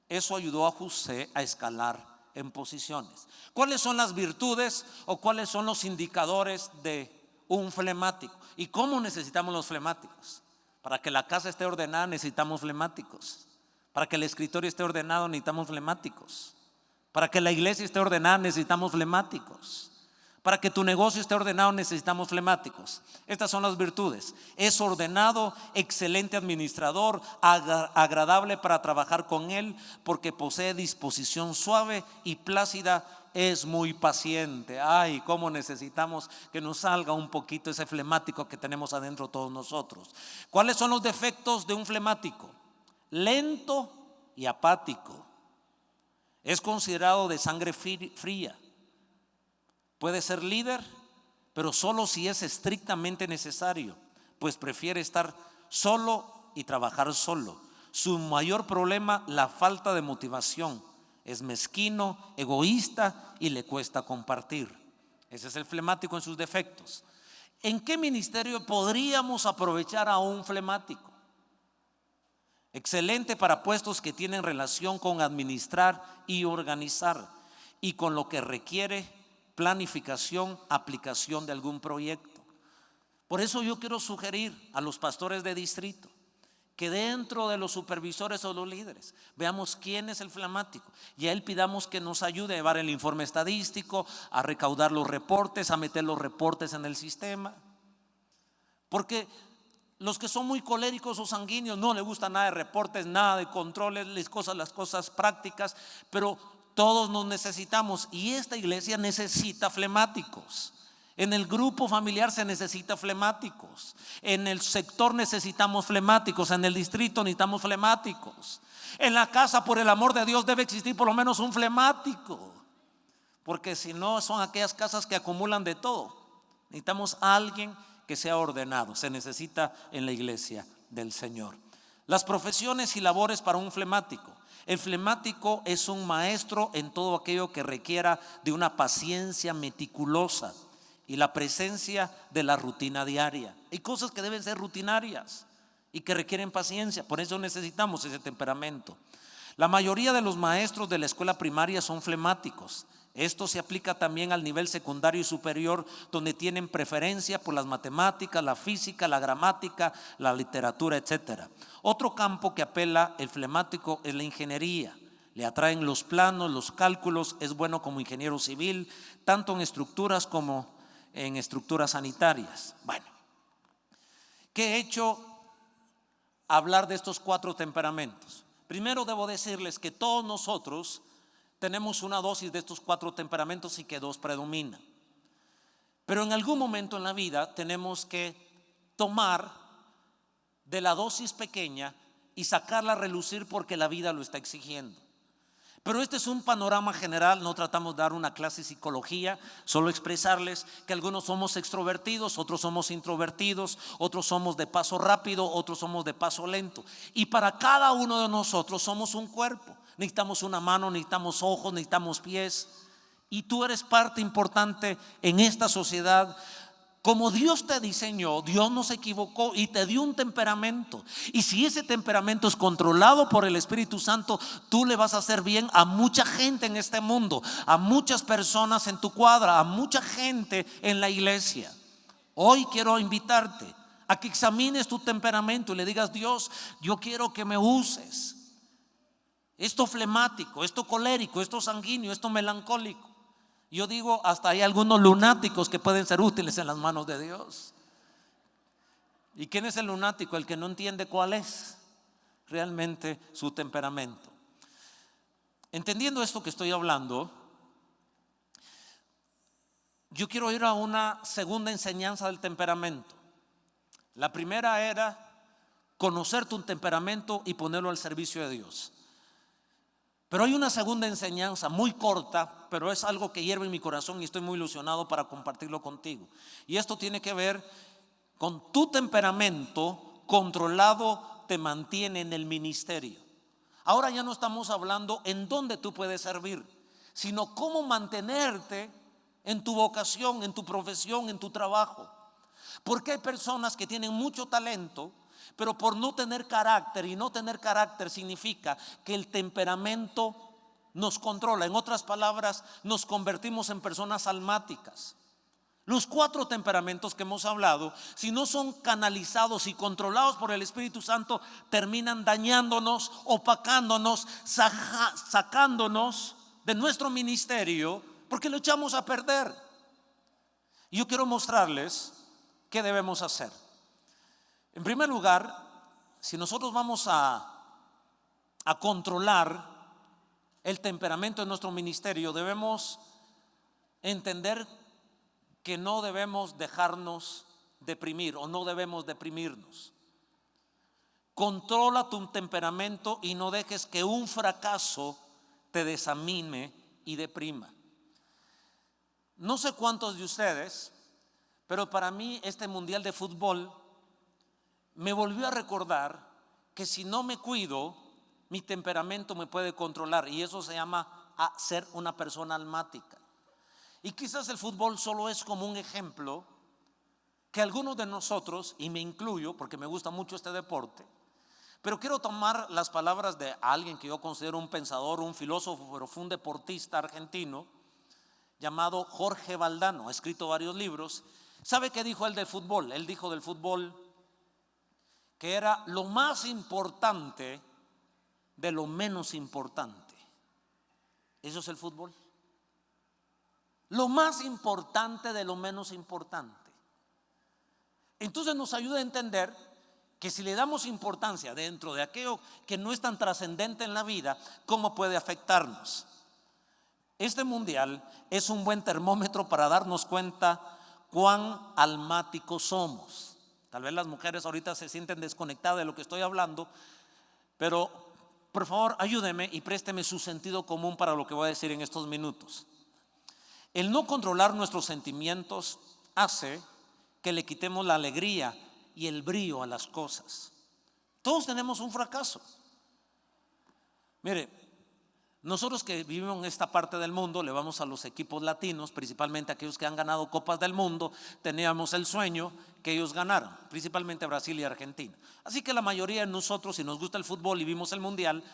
Eso ayudó a José a escalar en posiciones. ¿Cuáles son las virtudes o cuáles son los indicadores de un flemático? ¿Y cómo necesitamos los flemáticos? Para que la casa esté ordenada necesitamos flemáticos. Para que el escritorio esté ordenado necesitamos flemáticos. Para que la iglesia esté ordenada necesitamos flemáticos. Para que tu negocio esté ordenado necesitamos flemáticos. Estas son las virtudes. Es ordenado, excelente administrador, agradable para trabajar con él, porque posee disposición suave y plácida, es muy paciente. Ay, cómo necesitamos que nos salga un poquito ese flemático que tenemos adentro todos nosotros. ¿Cuáles son los defectos de un flemático? Lento y apático. Es considerado de sangre fría. Puede ser líder, pero solo si es estrictamente necesario, pues prefiere estar solo y trabajar solo. Su mayor problema, la falta de motivación. Es mezquino, egoísta y le cuesta compartir. Ese es el flemático en sus defectos. ¿En qué ministerio podríamos aprovechar a un flemático? Excelente para puestos que tienen relación con administrar y organizar y con lo que requiere planificación, aplicación de algún proyecto. Por eso yo quiero sugerir a los pastores de distrito que dentro de los supervisores o los líderes veamos quién es el flemático y a él pidamos que nos ayude a llevar el informe estadístico, a recaudar los reportes, a meter los reportes en el sistema. Porque los que son muy coléricos o sanguíneos no les gusta nada de reportes, nada de controles, las cosas prácticas, pero todos nos necesitamos y esta iglesia necesita flemáticos. En el grupo familiar se necesita flemáticos, en el sector necesitamos flemáticos, en el distrito necesitamos flemáticos, en la casa, por el amor de Dios, debe existir por lo menos un flemático, porque si no son aquellas casas que acumulan de todo. Necesitamos a alguien que sea ordenado, se necesita en la iglesia del Señor. Las profesiones y labores para un flemático. El flemático es un maestro en todo aquello que requiera de una paciencia meticulosa y la presencia de la rutina diaria. Hay cosas que deben ser rutinarias y que requieren paciencia, por eso necesitamos ese temperamento. La mayoría de los maestros de la escuela primaria son flemáticos. Esto se aplica también al nivel secundario y superior, donde tienen preferencia por las matemáticas, la física, la gramática, la literatura, etc. Otro campo que apela el flemático es la ingeniería. Le atraen los planos, los cálculos, es bueno como ingeniero civil, tanto en estructuras como en estructuras sanitarias. Bueno, ¿qué he hecho? Hablar de estos 4 temperamentos. Primero debo decirles que todos nosotros tenemos una dosis de estos 4 temperamentos y que 2 predominan. Pero en algún momento en la vida tenemos que tomar de la dosis pequeña y sacarla a relucir porque la vida lo está exigiendo. Pero este es un panorama general, no tratamos de dar una clase de psicología, solo expresarles que algunos somos extrovertidos, otros somos introvertidos, otros somos de paso rápido, otros somos de paso lento. Y para cada uno de nosotros somos un cuerpo. Necesitamos una mano, necesitamos ojos, necesitamos pies. Y tú eres parte importante en esta sociedad. Como Dios te diseñó, Dios no se equivocó y te dio un temperamento. Y si ese temperamento es controlado por el Espíritu Santo, tú le vas a hacer bien a mucha gente en este mundo, a muchas personas en tu cuadra, a mucha gente en la iglesia. Hoy quiero invitarte a que examines tu temperamento y le digas: Dios, yo quiero que me uses. Esto flemático, esto colérico, esto sanguíneo, esto melancólico. Yo digo, hasta hay algunos lunáticos que pueden ser útiles en las manos de Dios. ¿Y quién es el lunático? El que no entiende cuál es realmente su temperamento. Entendiendo esto que estoy hablando, yo quiero ir a una segunda enseñanza del temperamento. La primera era conocer tu temperamento y ponerlo al servicio de Dios. Pero hay una segunda enseñanza muy corta, pero es algo que hierve en mi corazón y estoy muy ilusionado para compartirlo contigo. Y esto tiene que ver con tu temperamento controlado te mantiene en el ministerio. Ahora ya no estamos hablando en dónde tú puedes servir, sino cómo mantenerte en tu vocación, en tu profesión, en tu trabajo. Porque hay personas que tienen mucho talento, pero por no tener carácter, y no tener carácter significa que el temperamento nos controla. En otras palabras, nos convertimos en personas almáticas. Los 4 temperamentos que hemos hablado, si no son canalizados y controlados por el Espíritu Santo, terminan dañándonos, opacándonos, sacándonos de nuestro ministerio, porque lo echamos a perder. Y yo quiero mostrarles qué debemos hacer. En primer lugar, si nosotros vamos a controlar el temperamento de nuestro ministerio, debemos entender que no debemos dejarnos deprimir o no debemos deprimirnos. Controla tu temperamento y no dejes que un fracaso te desanime y deprima. No sé cuántos de ustedes, pero para mí este mundial de fútbol me volvió a recordar que si no me cuido, mi temperamento me puede controlar, y eso se llama ser una persona almática. Y quizás el fútbol solo es como un ejemplo que algunos de nosotros, y me incluyo porque me gusta mucho este deporte, pero quiero tomar las palabras de alguien que yo considero un pensador, un filósofo, pero fue un deportista argentino llamado Jorge Valdano. Ha escrito varios libros. ¿Sabe qué dijo él del fútbol? Él dijo del fútbol que era lo más importante de lo menos importante. Eso es el fútbol. Lo más importante de lo menos importante. Entonces nos ayuda a entender que si le damos importancia dentro de aquello que no es tan trascendente en la vida, ¿cómo puede afectarnos? Este mundial es un buen termómetro para darnos cuenta cuán almáticos somos. Tal vez las mujeres ahorita se sienten desconectadas de lo que estoy hablando, pero por favor ayúdeme y présteme su sentido común para lo que voy a decir en estos minutos. El no controlar nuestros sentimientos hace que le quitemos la alegría y el brillo a las cosas. Todos tenemos un fracaso. Mire, nosotros que vivimos en esta parte del mundo, le vamos a los equipos latinos, principalmente aquellos que han ganado copas del mundo. Teníamos el sueño que ellos ganaran, principalmente Brasil y Argentina. Así que la mayoría de nosotros, si nos gusta el fútbol y vimos el mundial,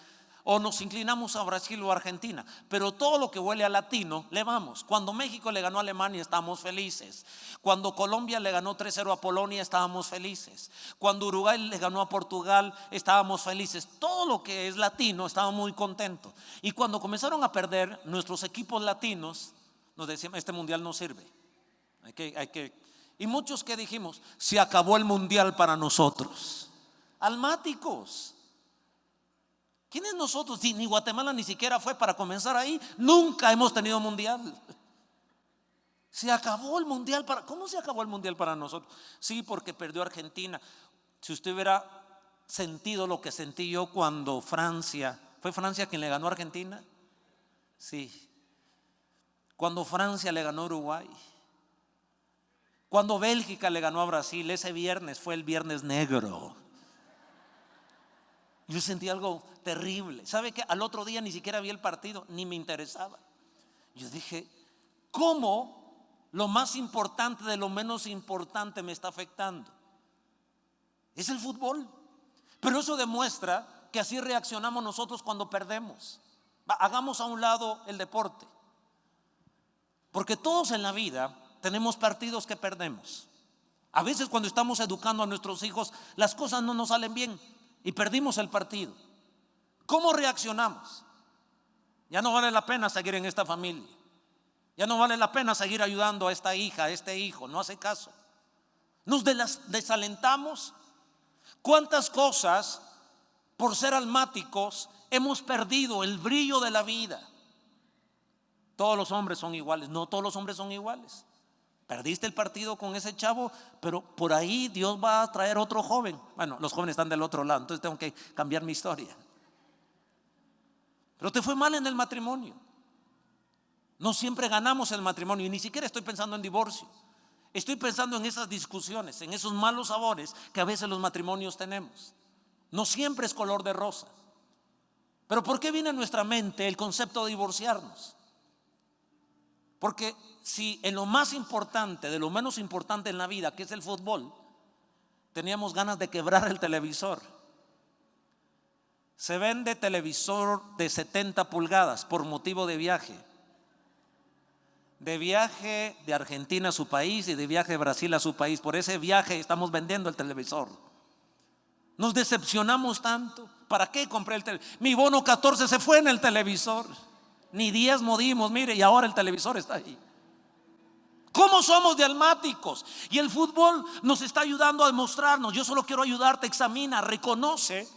o nos inclinamos a Brasil o Argentina, pero todo lo que huele a latino le vamos. Cuando México le ganó a Alemania estábamos felices. Cuando Colombia le ganó 3-0 a Polonia estábamos felices. Cuando Uruguay le ganó a Portugal estábamos felices. Todo lo que es latino estábamos muy contentos. Y cuando comenzaron a perder nuestros equipos latinos, nos decían: este mundial no sirve. Y muchos que dijimos: se acabó el mundial para nosotros. Almáticos. ¿Quiénes nosotros? Si ni Guatemala ni siquiera fue para comenzar ahí, nunca hemos tenido mundial. Se acabó el mundial para… ¿Cómo se acabó el mundial para nosotros? Sí, porque perdió Argentina. Si usted hubiera sentido lo que sentí yo cuando Francia… ¿Fue Francia quien le ganó a Argentina? Sí. Cuando Francia le ganó a Uruguay. Cuando Bélgica le ganó a Brasil, ese viernes fue el viernes negro. Yo sentí algo terrible. ¿Sabe qué? Al otro día ni siquiera vi el partido, ni me interesaba. Yo dije: ¿cómo lo más importante de lo menos importante me está afectando? Es el fútbol. Pero eso demuestra que así reaccionamos nosotros cuando perdemos. Hagamos a un lado el deporte, porque todos en la vida tenemos partidos que perdemos. A veces cuando estamos educando a nuestros hijos, las cosas no nos salen bien y perdimos el partido. ¿Cómo reaccionamos? Ya no vale la pena seguir en esta familia. Ya no vale la pena seguir ayudando a esta hija, a este hijo. No hace caso. Nos desalentamos. ¿Cuántas cosas por ser almáticos hemos perdido el brillo de la vida? Todos los hombres son iguales. No todos los hombres son iguales. Perdiste el partido con ese chavo, pero por ahí Dios va a traer otro joven. Bueno, los jóvenes están del otro lado, entonces tengo que cambiar mi historia. Pero te fue mal en el matrimonio. No siempre ganamos el matrimonio, y ni siquiera estoy pensando en divorcio. Estoy pensando en esas discusiones, en esos malos sabores que a veces los matrimonios tenemos. No siempre es color de rosa. Pero ¿por qué viene a nuestra mente el concepto de divorciarnos? Porque si en lo más importante de lo menos importante en la vida, que es el fútbol, teníamos ganas de quebrar el televisor. Se vende televisor de 70 pulgadas por motivo de viaje. De viaje de Argentina a su país y de viaje de Brasil a su país. Por ese viaje estamos vendiendo el televisor. Nos decepcionamos tanto. ¿Para qué compré el televisor? Mi bono 14 se fue en el televisor. Ni diezmo dimos, mire, y ahora el televisor está ahí. ¿Cómo somos de almáticos? Y el fútbol nos está ayudando a demostrarnos. Yo solo quiero ayudarte. Examina, reconoce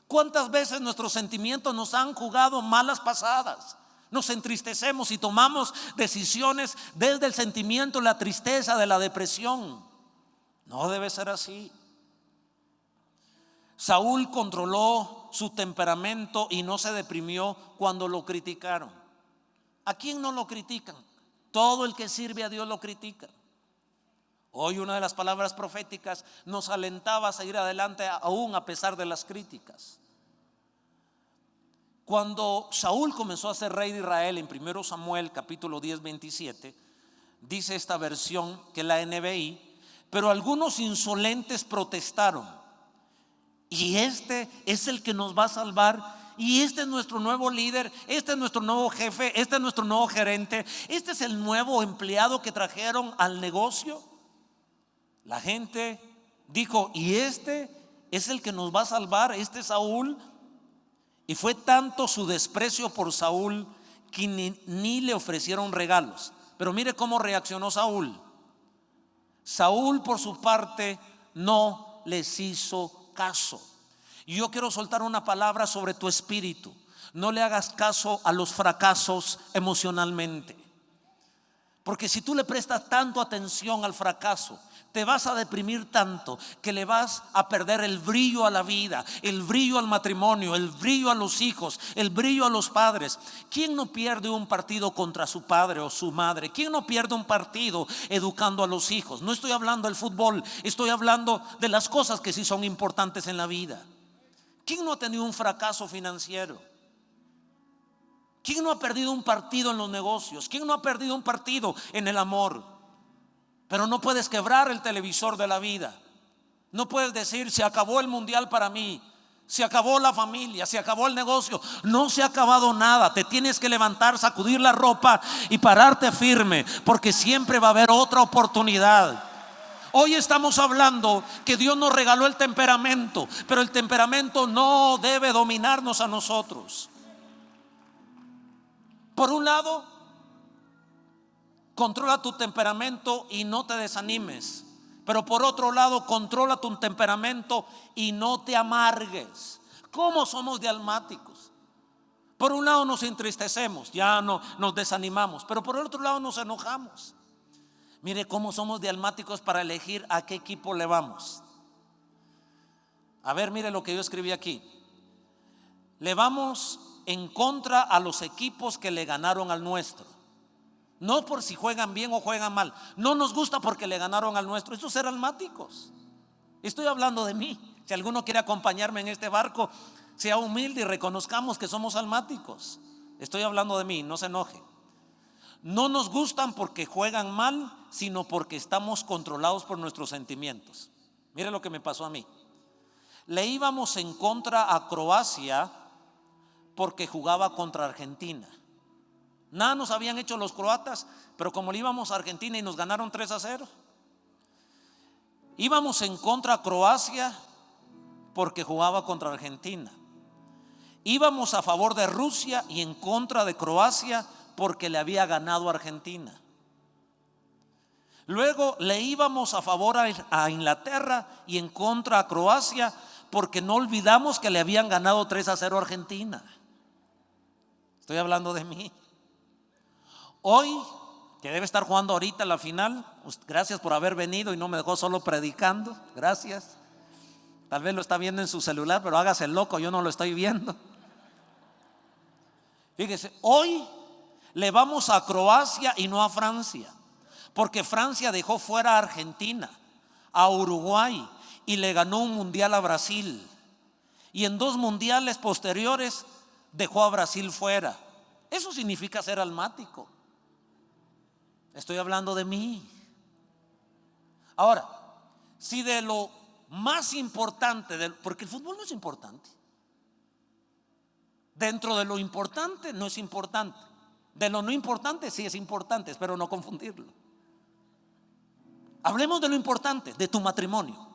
cuántas veces nuestros sentimientos nos han jugado malas pasadas. Nos entristecemos y tomamos decisiones desde el sentimiento, la tristeza, de la depresión. No debe ser así. Saúl controló su temperamento y no se deprimió cuando lo criticaron. ¿A quién no lo critican? Todo el que sirve a Dios lo critica. Hoy una de las palabras proféticas nos alentaba a seguir adelante aún a pesar de las críticas. Cuando Saúl comenzó a ser rey de Israel en 1 Samuel capítulo 10, 27, dice esta versión que la NBI: pero algunos insolentes protestaron, y este es el que nos va a salvar, y este es nuestro nuevo líder, este es nuestro nuevo jefe, este es nuestro nuevo gerente, este es el nuevo empleado que trajeron al negocio. La gente dijo: y este es el que nos va a salvar, este Saúl. Y fue tanto su desprecio por Saúl que ni le ofrecieron regalos. Pero mire cómo reaccionó Saúl. Saúl, por su parte, no les hizo caso. Y yo quiero soltar una palabra sobre tu espíritu. No le hagas caso a los fracasos emocionalmente, porque si tú le prestas tanto atención al fracaso, te vas a deprimir tanto que le vas a perder el brillo a la vida, el brillo al matrimonio, el brillo a los hijos, el brillo a los padres. ¿Quién no pierde un partido contra su padre o su madre? ¿Quién no pierde un partido educando a los hijos? No estoy hablando del fútbol, estoy hablando de las cosas que sí son importantes en la vida. ¿Quién no ha tenido un fracaso financiero? ¿Quién no ha perdido un partido en los negocios? ¿Quién no ha perdido un partido en el amor? Pero no puedes quebrar el televisor de la vida. No puedes decir: se acabó el mundial para mí, se acabó la familia, se acabó el negocio. No se ha acabado nada. Te tienes que levantar, sacudir la ropa y pararte firme, porque siempre va a haber otra oportunidad. Hoy estamos hablando que Dios nos regaló el temperamento, pero el temperamento no debe dominarnos a nosotros. Por un lado, controla tu temperamento y no te desanimes. Pero por otro lado, controla tu temperamento y no te amargues. ¿Cómo somos de almáticos? Por un lado nos entristecemos, ya no nos desanimamos, pero por el otro lado nos enojamos. Mire cómo somos de almáticos para elegir a qué equipo le vamos. A ver, mire lo que yo escribí aquí. Le vamos en contra a los equipos que le ganaron al nuestro. No por si juegan bien o juegan mal. No nos gusta porque le ganaron al nuestro. Eso es ser almáticos. Estoy hablando de mí. Si alguno quiere acompañarme en este barco, sea humilde y reconozcamos que somos almáticos. Estoy hablando de mí, no se enoje. No nos gustan porque juegan mal, sino porque estamos controlados por nuestros sentimientos. Mire lo que me pasó a mí. Le íbamos en contra a Croacia porque jugaba contra Argentina. Nada nos habían hecho los croatas, pero como le íbamos a Argentina y nos ganaron 3-0. Íbamos en contra a Croacia porque jugaba contra Argentina. Íbamos a favor de Rusia y en contra de Croacia porque le había ganado a Argentina. Luego le íbamos a favor a Inglaterra y en contra a Croacia porque no olvidamos que le habían ganado 3-0 a Argentina. Estoy hablando de mí. Hoy, que debe estar jugando ahorita la final, gracias por haber venido y no me dejó solo predicando. Gracias. Tal vez lo está viendo en su celular, pero hágase el loco, yo no lo estoy viendo. Fíjese, hoy le vamos a Croacia y no a Francia, porque Francia dejó fuera a Argentina, a Uruguay y le ganó un mundial a Brasil. Y en 2 mundiales posteriores dejó a Brasil fuera. Eso significa ser almático. Estoy hablando de mí. Ahora, si de lo más importante, porque el fútbol no es importante, dentro de lo importante no es importante, de lo no importante sí es importante, espero no confundirlo. Hablemos de lo importante, de tu matrimonio.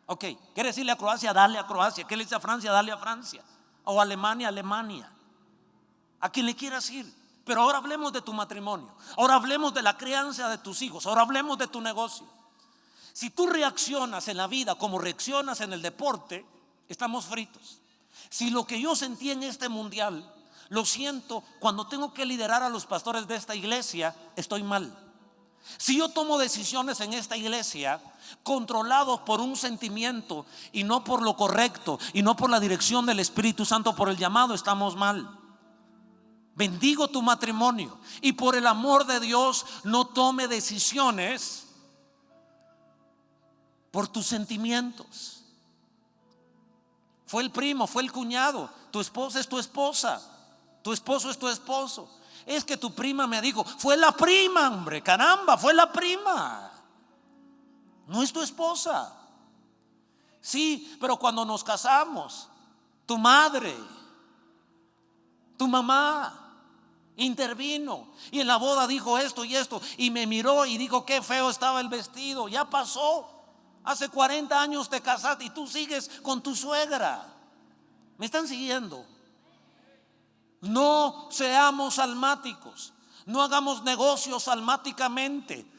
Ok, ¿quiere decirle a Croacia? Dale a Croacia. ¿Qué le dice a Francia? Dale a Francia. O a Alemania, Alemania. A quien le quieras ir. Pero ahora hablemos de tu matrimonio. Ahora hablemos de la crianza de tus hijos. Ahora hablemos de tu negocio. Si tú reaccionas en la vida como reaccionas en el deporte, estamos fritos. Si lo que yo sentí en este mundial lo siento cuando tengo que liderar a los pastores de esta iglesia, estoy mal. Si yo tomo decisiones en esta iglesia controlados por un sentimiento y no por lo correcto y no por la dirección del Espíritu Santo, por el llamado, estamos mal. Bendigo tu matrimonio y por el amor de Dios no tome decisiones por tus sentimientos. Fue el primo, fue el cuñado, tu esposa es tu esposa, tu esposo es tu esposo. Es que tu prima me dijo, fue la prima, hombre, caramba, fue la prima, no es tu esposa. Sí, pero cuando nos casamos, tu madre, tu mamá intervino y en la boda dijo esto y esto, y me miró y dijo qué feo estaba el vestido. Ya pasó, hace 40 años te casaste y tú sigues con tu suegra. ¿Me están siguiendo? No seamos almáticos, no hagamos negocios almáticamente.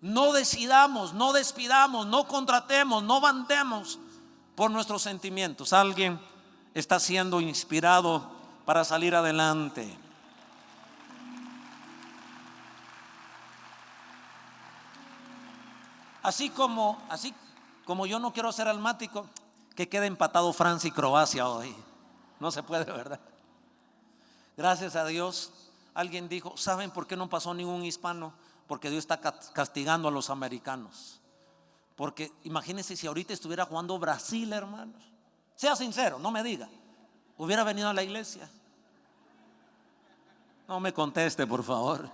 No decidamos, no despidamos, no contratemos, no mandemos por nuestros sentimientos. Alguien está siendo inspirado para salir adelante. Así como yo no quiero ser almático, que quede empatado Francia y Croacia hoy. No se puede, ¿verdad? Gracias a Dios. Alguien dijo, ¿saben por qué no pasó ningún hispano? Porque Dios está castigando a los americanos. Porque imagínense si ahorita estuviera jugando Brasil, hermanos. Sea sincero, no me diga. ¿Hubiera venido a la iglesia? No me conteste, por favor.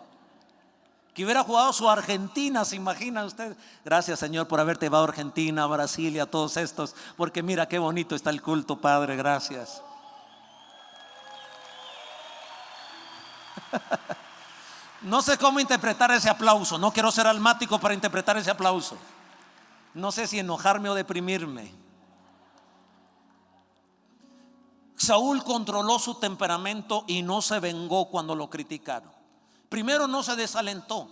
Que hubiera jugado su Argentina, ¿se imagina usted? Gracias, Señor, por haberte llevado a Argentina, a Brasil y a todos estos. Porque mira qué bonito está el culto, Padre, gracias. No sé cómo interpretar ese aplauso. No quiero ser almático para interpretar ese aplauso. No sé si enojarme o deprimirme. Saúl controló su temperamento y no se vengó cuando lo criticaron. Primero, no se desalentó.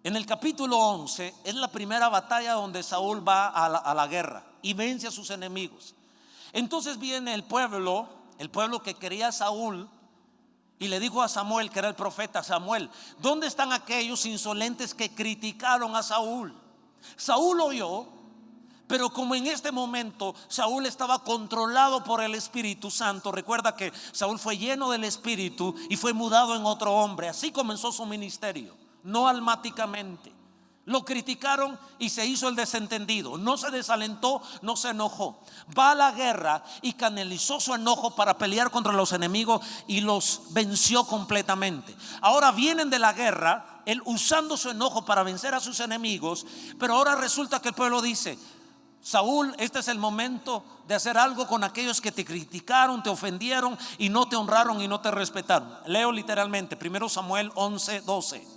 En el capítulo 11 es la primera batalla donde Saúl va a la guerra y vence a sus enemigos. Entonces viene el pueblo que quería a Saúl, y le dijo a Samuel, que era el profeta: Samuel, ¿dónde están aquellos insolentes que criticaron a Saúl? Saúl oyó, pero como en este momento Saúl estaba controlado por el Espíritu Santo. Recuerda que Saúl fue lleno del Espíritu y fue mudado en otro hombre. Así comenzó su ministerio, no almáticamente. Lo criticaron y se hizo el desentendido. No se desalentó, no se enojó. Va a la guerra y canalizó su enojo para pelear contra los enemigos y los venció completamente. Ahora vienen de la guerra, él usando su enojo para vencer a sus enemigos. Pero ahora resulta que el pueblo dice: Saúl, este es el momento de hacer algo con aquellos que te criticaron, te ofendieron y no te honraron y no te respetaron. Leo literalmente, 1 Samuel 11:12.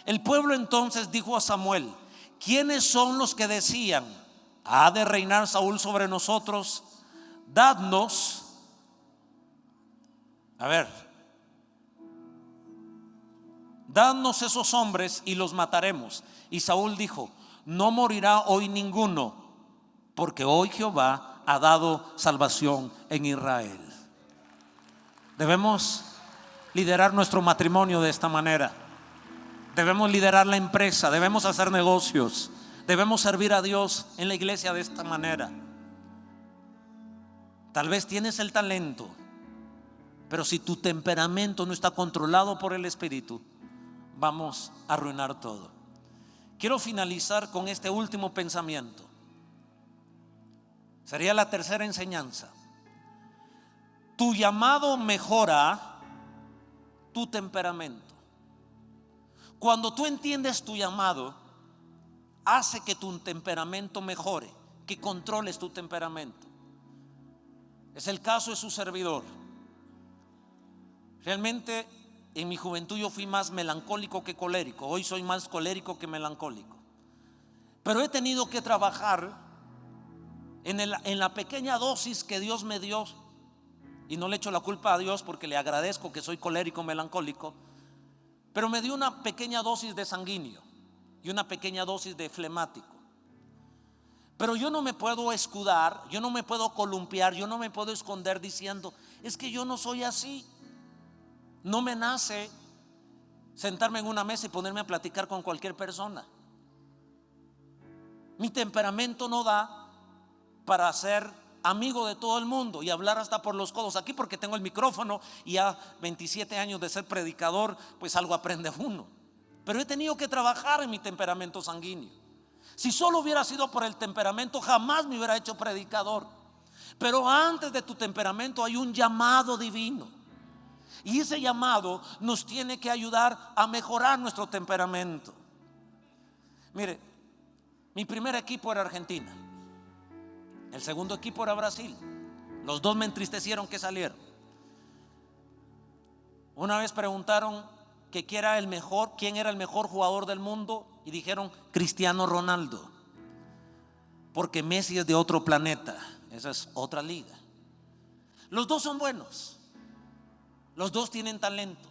El pueblo entonces dijo a Samuel: ¿quiénes son los que decían, ¿ha de reinar Saúl sobre nosotros? Dadnos, dadnos esos hombres y los mataremos. Y Saúl dijo: no morirá hoy ninguno, porque hoy Jehová ha dado salvación en Israel. Debemos liderar nuestro matrimonio de esta manera. Debemos liderar la empresa, debemos hacer negocios, debemos servir a Dios en la iglesia de esta manera. Tal vez tienes el talento, pero si tu temperamento no está controlado por el Espíritu, vamos a arruinar todo. Quiero finalizar con este último pensamiento. Sería la tercera enseñanza. Tu llamado mejora tu temperamento. Cuando tú entiendes tu llamado, hace que tu temperamento mejore, que controles tu temperamento. Es el caso de su servidor. Realmente en mi juventud yo fui más melancólico que colérico. Hoy soy más colérico que melancólico. Pero he tenido que trabajar en la pequeña dosis que Dios me dio. Y no le echo la culpa a Dios, porque le agradezco que soy colérico, melancólico. Pero me dio una pequeña dosis de sanguíneo y una pequeña dosis de flemático. Pero yo no me puedo escudar, yo no me puedo columpiar, yo no me puedo esconder diciendo: es que yo no soy así. No me nace sentarme en una mesa y ponerme a platicar con cualquier persona. Mi temperamento no da para ser amigo de todo el mundo y hablar hasta por los codos aquí, porque tengo el micrófono y ya 27 años de ser predicador, pues algo aprende uno. Pero he tenido que trabajar en mi temperamento sanguíneo. Si solo hubiera sido por el temperamento, jamás me hubiera hecho predicador. Pero antes de tu temperamento hay un llamado divino. Y ese llamado nos tiene que ayudar a mejorar nuestro temperamento. Mire, mi primer equipo era Argentina. El segundo equipo era Brasil. Los dos me entristecieron que salieron. Una vez preguntaron que quién era el mejor jugador del mundo, y dijeron Cristiano Ronaldo, porque Messi es de otro planeta. Esa es otra liga. Los dos son buenos, los dos tienen talento.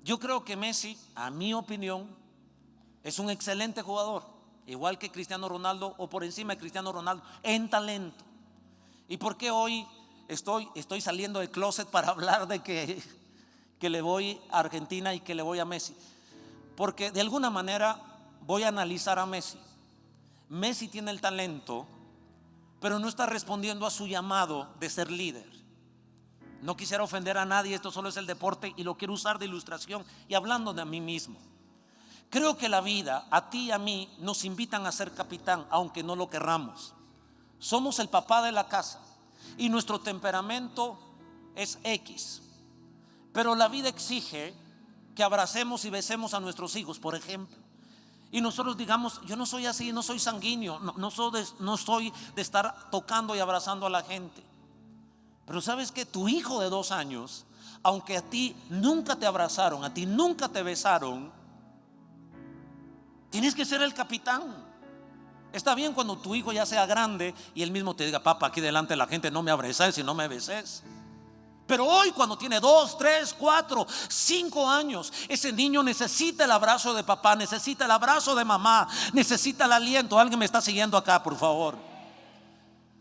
Yo creo que Messi, a mi opinión, es un excelente jugador, igual que Cristiano Ronaldo, o por encima de Cristiano Ronaldo en talento. ¿Y por qué hoy estoy saliendo del closet para hablar de que le voy a Argentina y que le voy a Messi? Porque de alguna manera voy a analizar a Messi. Messi tiene el talento, pero no está respondiendo a su llamado de ser líder. No quisiera ofender a nadie, esto solo es el deporte y lo quiero usar de ilustración y hablando de a mí mismo. Creo que la vida, a ti y a mí, nos invitan a ser capitán, aunque no lo querramos. Somos el papá de la casa y nuestro temperamento es X. Pero la vida exige que abracemos y besemos a nuestros hijos, por ejemplo. Y nosotros digamos, yo no soy así, no soy sanguíneo, no soy de estar tocando y abrazando a la gente. Pero sabes que tu hijo de 2 años, aunque a ti nunca te abrazaron, a ti nunca te besaron, tienes que ser el capitán. Está bien cuando tu hijo ya sea grande y él mismo te diga, papá, aquí delante de la gente no me abraces y no me beses. Pero hoy, cuando tiene 2, 3, 4, 5 años, ese niño necesita el abrazo de papá, necesita el abrazo de mamá, necesita el aliento. Alguien me está siguiendo acá, por favor.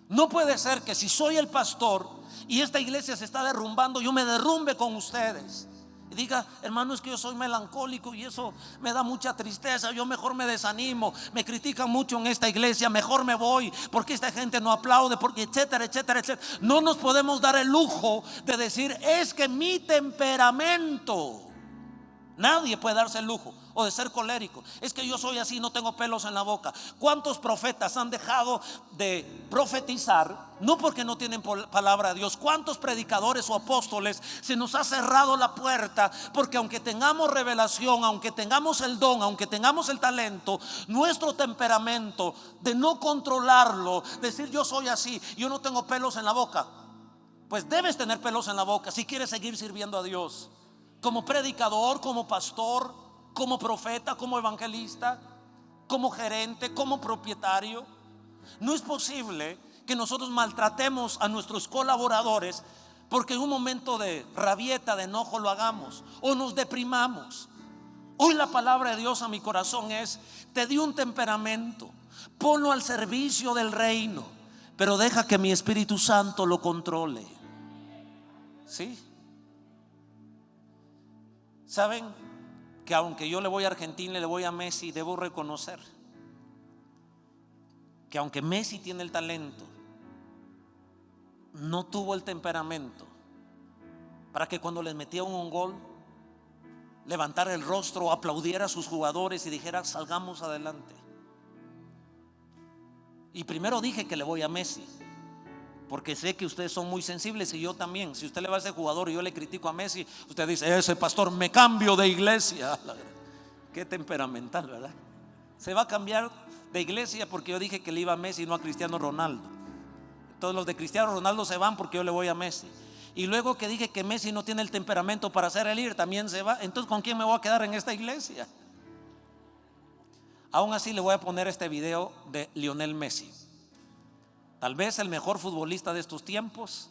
No puede ser que si soy el pastor y esta iglesia se está derrumbando, yo me derrumbe con ustedes y diga, hermano, es que yo soy melancólico y eso me da mucha tristeza, yo mejor me desanimo, me critican mucho en esta iglesia, mejor me voy porque esta gente no aplaude, porque etcétera, etcétera, etcétera. No nos podemos dar el lujo de decir, es que mi temperamento. Nadie puede darse el lujo o de ser colérico. Es que yo soy así, no tengo pelos en la boca. ¿Cuántos profetas han dejado de profetizar? No porque no tienen palabra de Dios. ¿Cuántos predicadores o apóstoles se nos ha cerrado la puerta? Porque aunque tengamos revelación, aunque tengamos el don, aunque tengamos el talento, nuestro temperamento de no controlarlo, decir yo soy así, yo no tengo pelos en la boca. Pues debes tener pelos en la boca si quieres seguir sirviendo a Dios. Como predicador, como pastor, como profeta, como evangelista, como gerente, como propietario. No es posible que nosotros maltratemos a nuestros colaboradores porque en un momento de rabieta, de enojo lo hagamos o nos deprimamos. Hoy la palabra de Dios a mi corazón es: te di un temperamento, ponlo al servicio del reino, pero deja que mi Espíritu Santo lo controle. ¿Sí? Saben que aunque yo le voy a Argentina y le voy a Messi, debo reconocer que aunque Messi tiene el talento, no tuvo el temperamento para que cuando les metía un gol levantara el rostro, aplaudiera a sus jugadores y dijera salgamos adelante. Y primero dije que le voy a Messi porque sé que ustedes son muy sensibles y yo también. Si usted le va a ese jugador y yo le critico a Messi, usted dice, ese pastor, me cambio de iglesia. Qué temperamental, ¿verdad? Se va a cambiar de iglesia porque yo dije que le iba a Messi y no a Cristiano Ronaldo. Todos los de Cristiano Ronaldo se van porque yo le voy a Messi. Y luego que dije que Messi no tiene el temperamento para hacer el líder, también se va. Entonces, ¿con quién me voy a quedar en esta iglesia? Aún así le voy a poner este video de Lionel Messi. Tal vez el mejor futbolista de estos tiempos,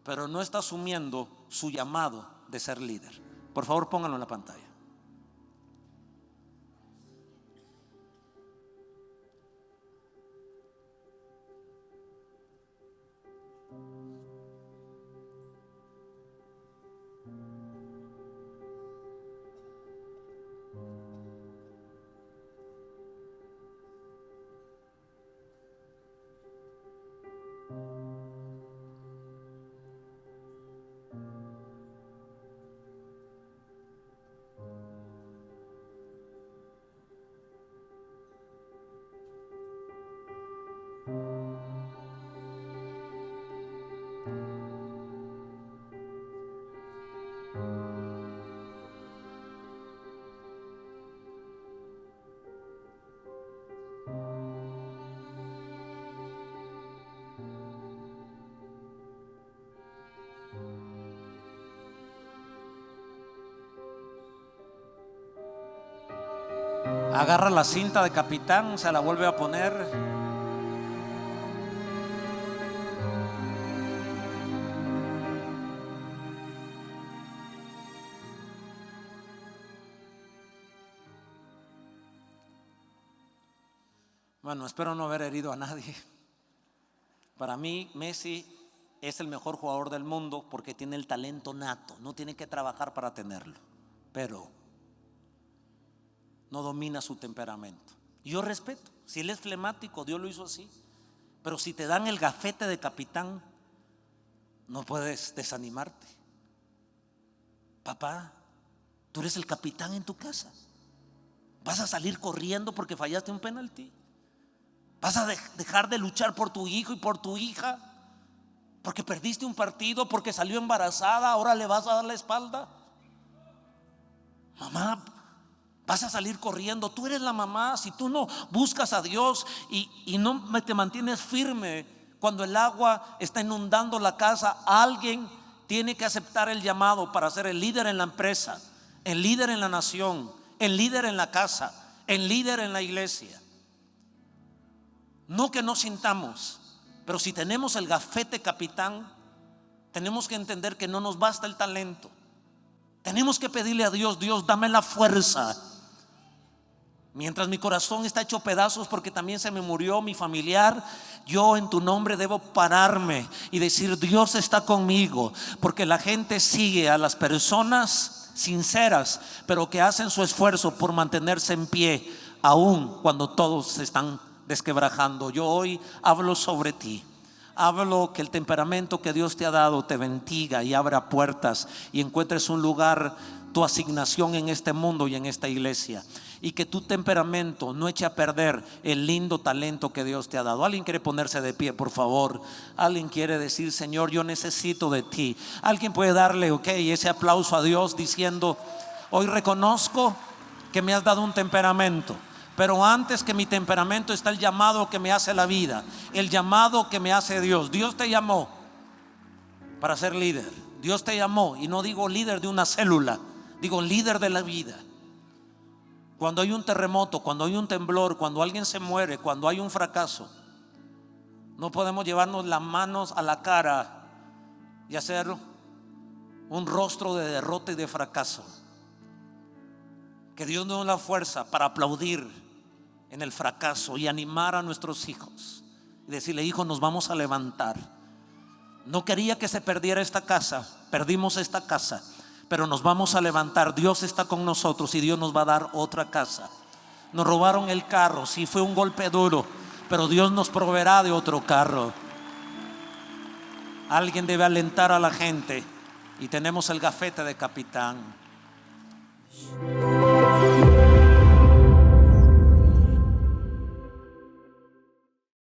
pero no está asumiendo su llamado de ser líder. Por favor, pónganlo en la pantalla. Agarra la cinta de capitán, se la vuelve a poner. Bueno, espero no haber herido a nadie. Para mí, Messi es el mejor jugador del mundo porque tiene el talento nato, no tiene que trabajar para tenerlo, pero no domina su temperamento. Yo respeto, si él es flemático, Dios lo hizo así, pero si te dan el gafete de capitán, no puedes desanimarte. Papá, tú eres el capitán en tu casa. ¿Vas a salir corriendo porque fallaste un penalti? ¿Vas a dejar de luchar por tu hijo y por tu hija porque perdiste un partido, porque salió embarazada? ¿Ahora le vas a dar la espalda? Mamá, vas a salir corriendo. Tú eres la mamá. Si tú no buscas a Dios y no te mantienes firme cuando el agua está inundando la casa, alguien tiene que aceptar el llamado para ser el líder en la empresa, el líder en la nación, el líder en la casa, el líder en la iglesia. No que no sintamos, pero si tenemos el gafete capitán, tenemos que entender que no nos basta el talento. Tenemos que pedirle a Dios: Dios, dame la fuerza. Mientras mi corazón está hecho pedazos porque también se me murió mi familiar, yo en tu nombre debo pararme y decir: Dios está conmigo, porque la gente sigue a las personas sinceras, pero que hacen su esfuerzo por mantenerse en pie, aun cuando todos se están desquebrajando. Yo hoy hablo sobre ti. Hablo que el temperamento que Dios te ha dado te bendiga y abra puertas y encuentres un lugar, tu asignación en este mundo y en esta iglesia, y que tu temperamento no eche a perder el lindo talento que Dios te ha dado. Alguien quiere ponerse de pie, por favor. Alguien quiere decir: Señor, yo necesito de ti. Alguien puede darle ese aplauso a Dios diciendo: hoy reconozco que me has dado un temperamento, pero antes que mi temperamento está el llamado que me hace la vida, el llamado que me hace Dios. Dios te llamó para ser líder. Dios te llamó, y no digo líder de una célula, digo líder de la vida. Cuando hay un terremoto, cuando hay un temblor, cuando alguien se muere, cuando hay un fracaso, no podemos llevarnos las manos a la cara y hacer un rostro de derrota y de fracaso. Que Dios nos dé la fuerza para aplaudir en el fracaso y animar a nuestros hijos y decirle: hijo, nos vamos a levantar. No quería que se perdiera esta casa, perdimos esta casa, pero nos vamos a levantar. Dios está con nosotros y Dios nos va a dar otra casa. Nos robaron el carro, sí, fue un golpe duro, pero Dios nos proveerá de otro carro. Alguien debe alentar a la gente, y tenemos el gafete de capitán.